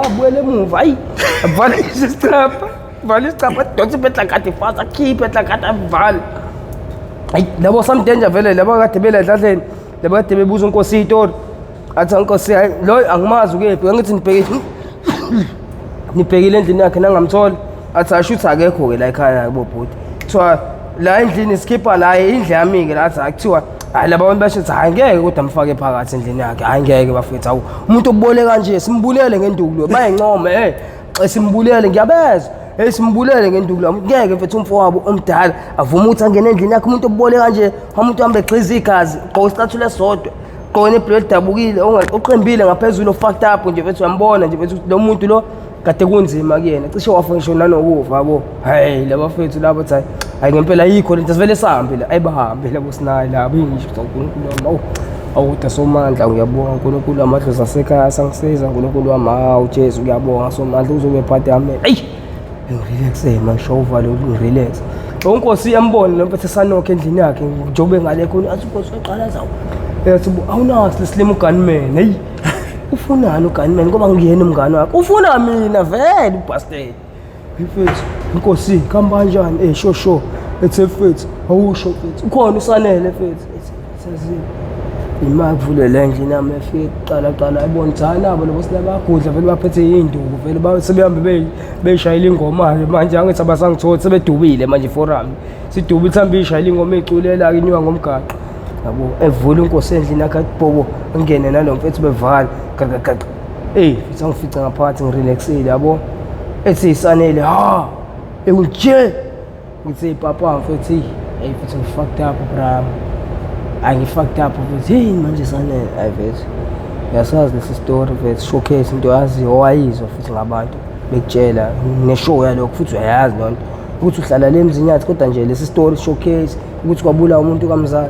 abuyele emuva hayi avala isicapha donsa iphetlakade fast akhiphe etlakade avala hayi labo samdenja vele labo kade bela edladleni labo kade bebuza uNkosi itori athi uNkosi lo angimazi ukephi ngithi nibhekile endlini yakhe nangamthola athi ashuthi akekho-ke la ekhaya bobhuti kuthiwa la endlini sikhipha la indlu yami-ke la athi kuthiwa hayi laba bantu bashithi hayi ngeke kodwa mfake phakathi endlini yakhe hayi ngeke bafethu hawu umuntu okuboleka nje simbulele ngenduku lo bayincome simbulele ngiyabezwa simbulele ngenduku lami ngeke mfethu umfowabo omdala avuma ukuthi angene endlini yakhe umuntu obole kanje umuntu uhambe egxiza igazi gqoka isicathulo esodwa gqoka nebhledi dabukile oqembile ngaphezulu ofucked up nje mfethu uyambona nje mfethu lo muntu lo kade kunzima kuyena cishe wafa ngisho nanokufa yabo hayi laba fethu labathi hayi ngempela yikho lento sivele sihambe la ayibahambe labo sinayi labo ingisho uNkulunkulu awuda somandla ngiyabonga uNkulunkulu amadlozi asekhaya sangisiza uNkulunkulu wami hawu Jesu ngiyabonga somandla uzobe phathe yami ayi ngirelaxe man shova lo ngirelax onkosi iyambona lo mfethu sanokho endlini yakhe njobe ngale khona athi inkosi uqala zawo yathi awunazi slim gunman hey ufunani ugunman ngoba ngiyena umngane wakhe ufuna mina vele ubastard mfethu inkosi khamba kanjani sho ethe mfethu awusho mfethu ukhona usanele mfethu sazi imali kuvulele endlini nami efike qala ayibonithana abo labo sinabagudla vele baphethe induku vele sebehambe beshayila ingoma ke manje angithi abasangithothi sebedubile manje forum sidubile thambi ishayila ingoma eculela inywa ngomgaqo yabo evula inkosi endlini yakhe bobo ngene nalo mfethu bevala gaga futhi angifica ngaphansi ngirelaxile yabo ethi isanele ha unje ngithi papa mfethu futhi ngifucked up bra angifucked up ukuthi hey manje sanele ayivezi yasazi lesi story mfethu showcase into yazi owayizwa futhi ngabantu bekutshela neshow yalokho futhi uyayazi lonto ukuthi uhlala le mzinyathi kodwa nje lesi story showcase ukuthi kwabula umuntu kamzala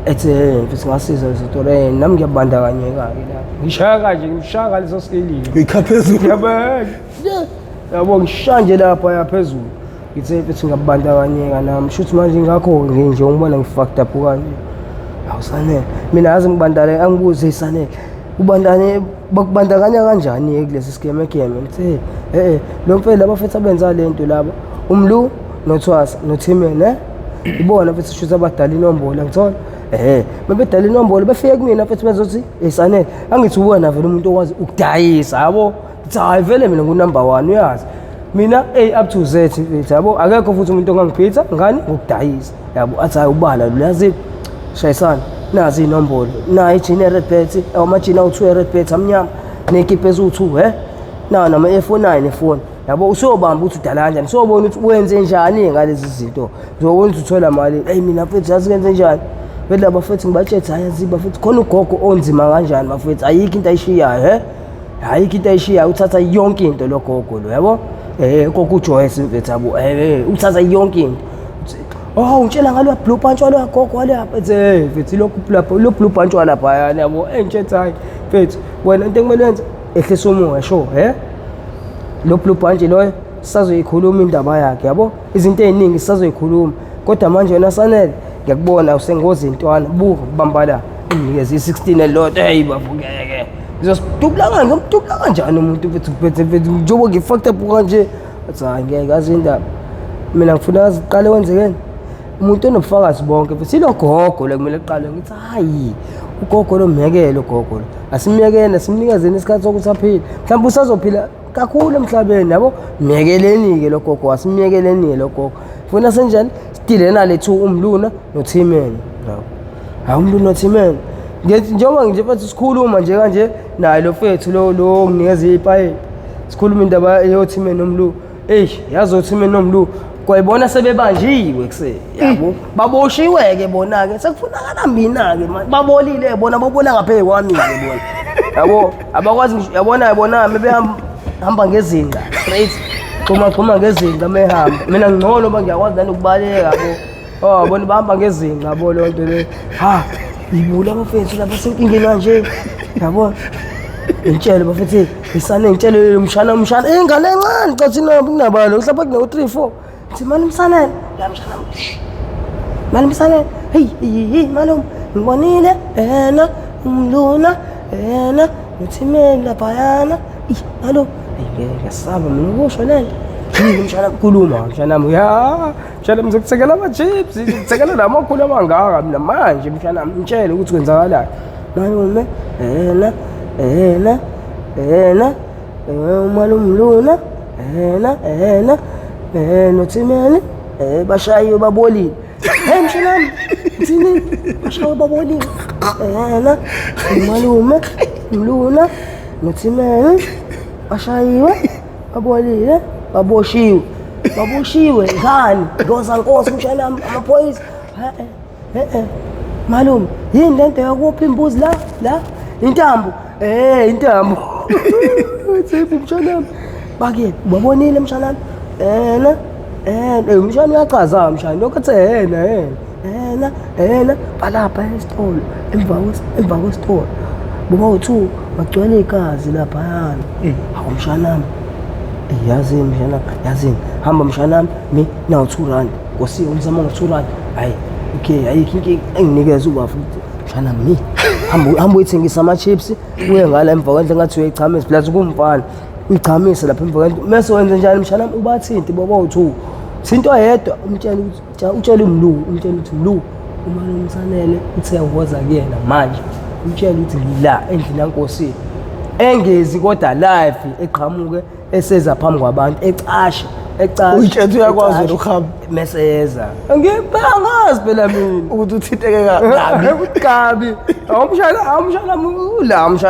ethe mfethu ngasiza lesi story nami ngiyabandakanyeka ke la ngishaya kanje ngishaka leso scale ngikhaphezulu yabo ngishanje lapha yaphezulu ngithe mfethu ngiyabandakanyeka nami shuthi manje ngakho nje ungibona ngifucked up kanje awusanele mina yazi ngibandale angibuze isanele ubandane bakubandakanya kanjani kulesi scheme game ngithe lo mfela abafethu abenza lento laba umlu nothwasa noThimene ibona mfethu shuthi abadala inombolo ngithola bebedala inombolo befike kumina mfethu bezothi isanele angithi ubona vele umuntu okwazi ukudayisa yabo hayi vele mina ngu-number 1 uyazi mina up to Z mfethu yabo akekho futhi umuntu ongangiphitha ngani ngokudayisa yabo athi hayi ubala lo yazi shayisana nazi inombolo nayi jini red bet amajini awu2 red bet amnyama nekipe ezu2 nama F9 efoni yabo usiyobamba ukuthi udala kanjani sobona ukuthi wenze njani ngalezi zinto uzobona ukuthi uthola imali mina mfethu yazi kenze njani vele abafethu ngibatshetha ayaziba futhi khona ugogo onzima kanjani bafethu ayikho into ayishiyayo ayikho into ayishiyayo uthatha yonke into lo gogo lo yabo gogo uJoyce mfethu yabo uthatha yonke into ngitshela ngalo blue punch walo gogo wale aphethe mfethu lo blue punch wala phayana yabo ngitshetha hayi mfethu wena into ekumele wenze ehlisa umoya sho lo blue punch lo sisazoyikhuluma indaba yakhe yabo izinto eziningi sisazoyikhuluma kodwa manje wena sanele ngiyakubona usengozintwana buka kubamba la nginikeza i16 elot bavukeke ngizositubula kanje ngomtubula kanjani umuntu mfethu njobo ngifucked up kanje athi hayi ngeke azindaba mina ngifuna aziqale wenzekeni umuntu onobufakazi bonke futhi lo gogo le kumele aqale ngithi hayi ugogo lo mekele ugogo lo asimyekene simnikezeni isikhathi sokuthi aphile mhlawumbe usazophila kakhulu emhlabeni yabo mekeleni ke lo gogo asimyekeleni lo gogo funa senjani sidilena lethu umluna noThimene hayi umluna noThimene njengoba nje mfethu sikhuluma nje kanje naye lo fethu lo nginikeza ipayipi sikhuluma indaba yoThimene nomlu yazi uThimene nomlu kwayibona sebebanjiwe kuse yabo baboshiwe ke bona ke sekufunakala mina ke manje babolile bona babola ngaphe kwami ke bona yabo abakwazi yabona mebehamba ngezinga straight xuma ngezinga mehamba mina ngcono ngiyakwazi nani ukubaleka yabo bona bahamba ngezinga yabo lonto le ibula abafethu lapha senkingeni kanje yabo ngitshele bafethu isane ngitshele umshana ingane encane cathi kunabalo mhlawumbe kuno 3 4 thi mali msanele la mshana mali msanele hey malum ngibonile umluna noThimene laphayana alo ngiyasaba mina ukusho lento mshana kukhuluma mshanami mshana mzokutsekela ama-chips ngitsekela namakhulu amangaka mina manje mshana mtshele ukuthi kwenzakalayo malume malumluna noThimene bashayiwe babolile mshanami thini bashayiwe babolile malume mluna noThimene bashayiwe babolile baboshiwe ngani ngoza nkosi mshana amaphoyisa malume yini lento yakuphi imbuzi la intambo intambo uthi mshana bake babonile mshana mshana uyachaza mshana lokho athi yena balapha esitolo emva kwesitolo buba uthu bagcwele igazi lapha yana hawu mshanami yazini mshana yazini hamba mshanami nawu 2 rand ngosiyo umzamo ngo 2 rand hayi okay ayikho inkingi enginikeza ubafu mshanami hamba uyithengisa ama chips uye ngala emva kwendle ngathi uyayichamisa plus kumfana uyichamisa lapha emva kwendle mase wenze njani mshanami ubathinti boba uthu sinto yedwa utshela umlungu umtshela uthi mlungu uma umsanele uthe uwoza kuyena manje umtshela uthi la endlini yankosini engezi kodwa live eqhamuke eseza phambi kwabantu ecashe uyithethe uyakwazi ukuhamba meseza ngibangazi phela mina ukuthi uthinteke kabi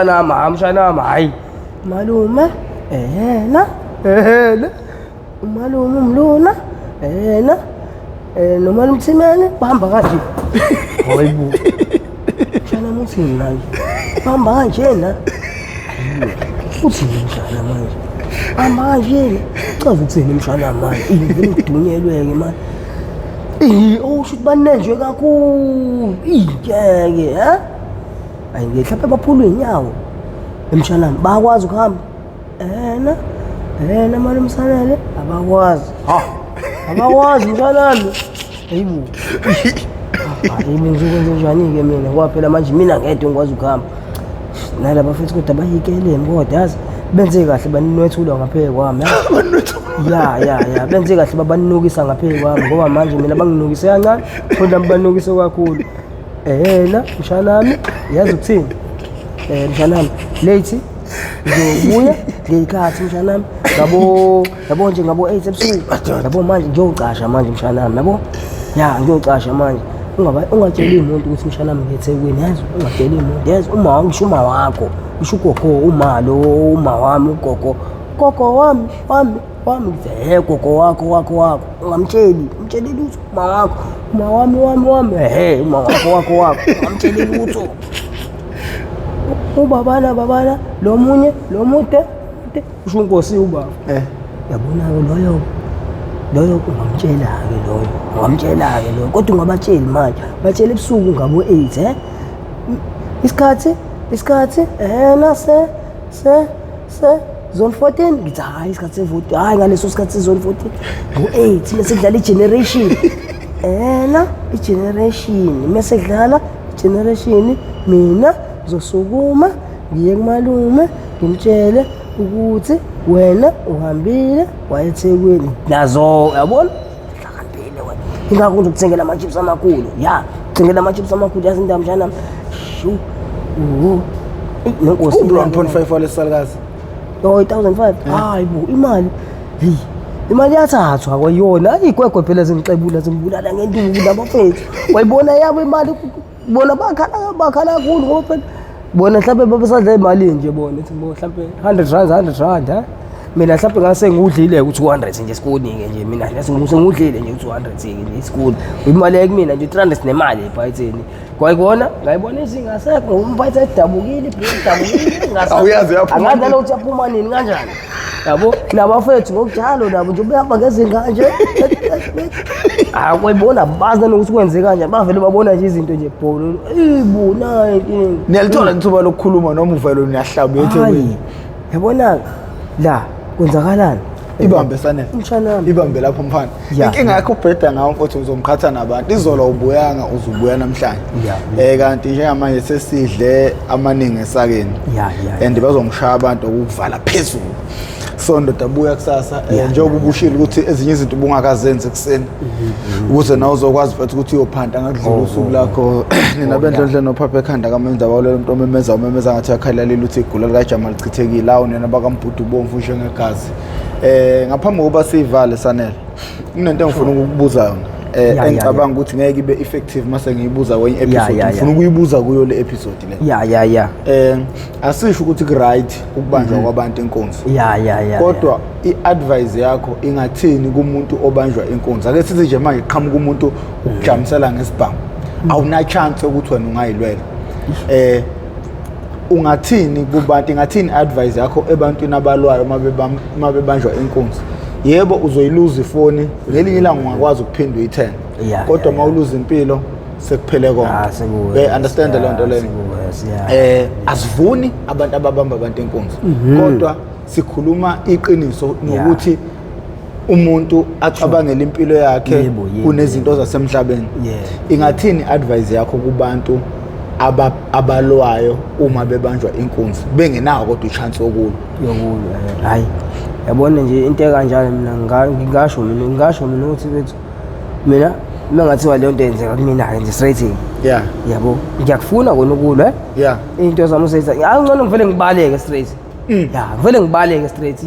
amshana hayi malume umalume umluna noma umthimene bahamba kanje hayibo mshana muthi manje bahamba kanjena uthi mshana manje bahamba kanjena chaza ukuthini mshana manje ivele udunyelweke manje usho banenjwe kakhulu iyeke ayi ngihlaphe baphulwe inyawo emshana bayakwazi ukuhamba manje umsanele abakwazi abakwazi mshanami hayibo ngizowenza njani-ke mina kwaphela manje mina ngedwa ngikwazi ukuhamba nalaba bafethu kodwa bayikeleni kodwa yazi benze kahle baninwethula ngaphe kwami ya benze kahle babanukisa ngaphe kwami ngoba manje mina banginukise kancane kodwa banukise kakhulu mshanami yazi ukuthini mshanami late ngizobuya ngeyikhathi mshanami yabo nje ngabo 8 ebusuku yabo manje ngiyocasha manje mshanami yabo ngiyocasha manje ungatsheli umuntu ukuthi mshanami ngeThekwini yazi ungatsheli umuntu yazi uma ngisho uma wakho ngisho ugogo uma wami ugogo wami gogo wakho ungamtsheli lutho uma wakho uma wami uma wakho ungamtsheli lutho ubabana lo mude usho inkosi ubaba yabona loyo ungamtshela-ke loyo kodwa ungabatsheli manje batshela ebusuku ngabo 8 isikhathi zone 14 ngithi hayi isikhathi se-14 hayi ngaleso sikhathi se-zone 14 ngo-8 mese kudlala igeneration mese kudlala igeneration mina ngizosukuma ngiye kumalume ngimtshele ukuthi wena uhambile wayeThekwini nazo yabona hlakaniphile wena ingakho ngizokuthengela ama-chips amakhulu kuthengela ama-chips amakhulu yazi indaba mshanami nenkosi 1.5 walesalikazi 1005 hayibo imali yathathwa kwayona igwegwe phela zingixebula zimbulala ngenduku labafethu wayibona yabo imali bona bakhala kakhulu ngoba phela bona mhlawumbe babesadla imali nje bona ethi mhlawumbe 100 rand mina mhlawumbe ngase ngudlile u200 nje esikoleni nje mina ngudlile nje u200 nje esikoleni imali yakimina nje 300 nemali ephayitheni kwayibona ngayibona izingasekho umphayithe edabukile awuyazi yaphuma angazi nalo uthi aphuma nini kanjani yabo nabafethu ngokunjalo nabo nje behamba ngezinga nje kwayibona bazi nanokuthi kwenze kanjani bavele babona nje izinto nje bholo ibona inkinga niyalithola ithuba lokukhuluma noma uvelo niyahlaba eThekwini yabona la kwenzakalani ibambesanele mshanami ibambe lapho mfana inkinga yakho ubheda ngawo mfowethu uzomkhatha nabantu izola ubuyanga uzubuya namhlanje kanti njengamanje sesidle amaningi esakeni and bazongishaya abantu ukuvala phezulu so ndoda buya kusasa njengoba ubushilo ukuthi ezinye izinto ubungakazenze ekseni ukuze nawe uzokwazi futhi ukuthi uyophanda ngakudlula usuku lakho nina bendlondle nophapha ekhanda kamenza balelo muntu omemeza ngathi yakhalela uthi igula lika Jamal chithekile awu nina bakambudu bomfu njengegazi ngaphambi kokuba sivale sanele kunento engifuna ukukubuza yona engicabanga ukuthi ngeke ibe effective mase ngiyibuza kwenye episode ngifuna ukuyibuza kuyo le episode le asisho ukuthi ku right ukubanjwa kwabantu inkonzo kodwa iadvice yakho ingathini kumuntu obanjwa inkonzo ake sithi nje manje iqhamuka umuntu ukujamisela ngesibhamu awuna chance ukuthi wena ungayilwela ungathini kubantu ingathini advice yakho ebantwini abalwayo mabebanjwa inkonzo yebo uzoyiluza ifoni ngelinye ilanga ungakwazi ukuphinda uyithenge kodwa mawuluza impilo sekuphele konke understand le nto leyo asivuni abantu ababamba abantu inkonzo kodwa sikhuluma iqiniso nokuthi umuntu acabangela impilo yakhe kunezinto zasemhlabeni ingathini advice yakho kubantu abalwayo uma bebanjwa inkunzi bengenawo kodwa uchance okulo hayi yabona nje into ekanjalo mina ngingasho mina ukuthi bethu mina mengathiwa le nto yenzeka kumina ke nje straight yabo ngiyakufuna kona ukulwa into zami useyithi angcono ngivele ngibaleke straight ngivele ngibaleke straight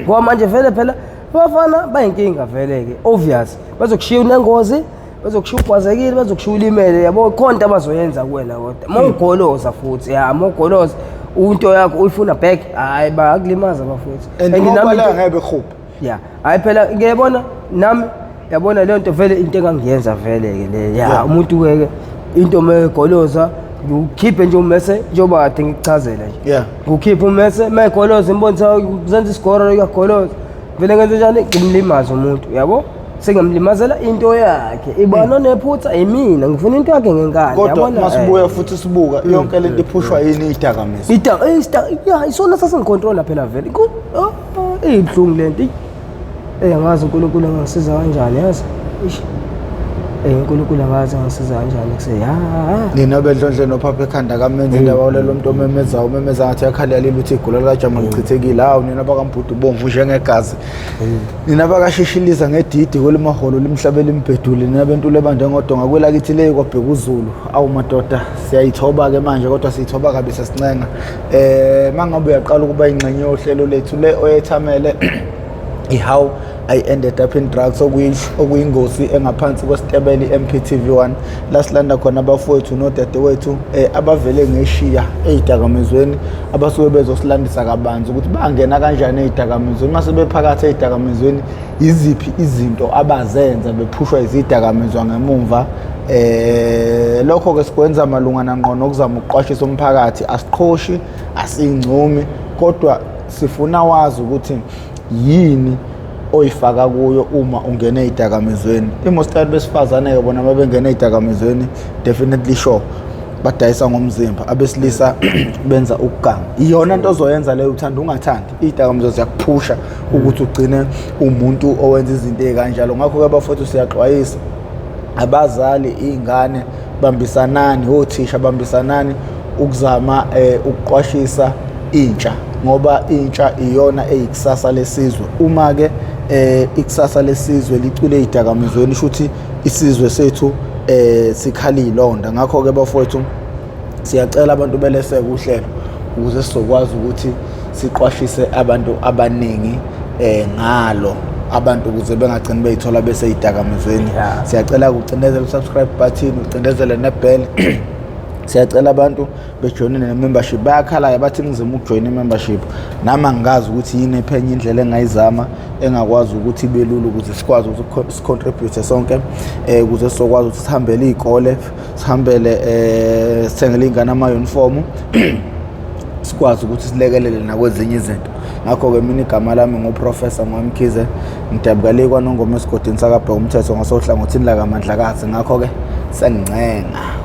ngoba manje vele phela bafana bayinkinga vele ke obvious bazokushiya unengozi bazokushiya ukwazekile bazokushiya ulimele yabo khona abazoyenza kuwena kodwa mawugoloza futhi mawugoloza into yakho uyifuna back hayi bayakulimaza bafuthi nginamala ngebe khupha hayi phela ngiyabona nami yabona le nto vele into engangiyenza vele ke le umuntu ke into megoloza ukhiphe nje ummese njoba kade ngikuchazela nje ukhiphe ummese megoloza imbonisa uzenza isigoro yakagoloza vele ngenze njani ngimlimaza umuntu yabo sengamlimazela into yakhe ibona nephutha imina ngifuna into yakhe ngenkani yabona kodwa masibuya futhi sibuka yonke lento iphushwa yini idakamizwa isona sasengicontrola phela vele ibhlungu lento ngazi uNkulunkulu angisiza kanjani yazi uNkulunkulu angazi angisiza kanjani kuse nina bedlondle nophapha ekhanda kamenze indaba lelo muntu omemeza ngathi yakhalela ukuthi igula likaJama lichithekile hawu nina bakambudu bomvu njengegazi nina bakashishiliza ngedidi kwelimaholo limhlabela imbedule nina bentu lebande ngodonga kwelakithi leyo kwabheka uZulu awu madoda siyayithoba ke manje kodwa siyithoba kabi sesincenga mangabe uyaqala ukuba ingxenye yohlelo lethu le oyethamele how I ended up in drugs okuyingozi engaphansi kwesitebeli MPTV1 lasilanda khona abafowethu nodadewethu abavele ngeshiya ezidakamizweni abasuke bezosilandisa kabanzi ukuthi bangena kanjani ezidakamizweni mase bephakathi ezidakamizweni iziphi izinto abazenza bephushwa izidakamizwa ngemumva lokho ke sikwenza malungana ngqo nokuzama ukuqwashisa umphakathi asiqhoshi asingcumi kodwa sifuna wazi ukuthi yini oyifaka kuyo uma ungena ezidakamizweni imostari besifazane ke bona mabengena ezidakamizweni definitely sure badayisa ngomzimba abesilisa benza ukuganga iyona into ozoyenza leyo uthanda ungathandi izidakamizwa ziyakuphusha ukuthi ugcine umuntu owenza izinto ezikanjalo ngakho ke bafowethu siyaxwayisa abazali izingane bambisanani othisha bambisanani ukuzama ukuqwashisa intsha ngoba intsha iyona eyikusasa lesizwe uma ke ikusasa lesizwe licule ezidakamizweni shuthi isizwe sethu sikhali ilonda ngakho ke bafowethu siyacela abantu beleseke uhlelo ukuze sizokwazi ukuthi siqwashise abantu abaningi ngalo abantu ukuze bengagcini beyithola bese ezidakamizweni siyacela ukucindezela subscribe button ucindezele nebell siyacela abantu bejoine ne-membership bayakhala bathi ngizama ukujoina i-membership nami angazi ukuthi yini ephenye indlela engayizama engakwazi ukuthi ibe lula ukuze sikwazi ukuthi sicontribute sonke ukuze sizokwazi ukuthi sihambele izikole sihambele sithengele ingane ama-uniform sikwazi ukuthi silekelele nakwezinye izinto ngakho ke mina igama lami nguprofessor Mwamkhize ngidabukele kwanongoma esigodini sakabheka umthetho ngasohlangothini la kaMandlakazi ngakho ke sengcenga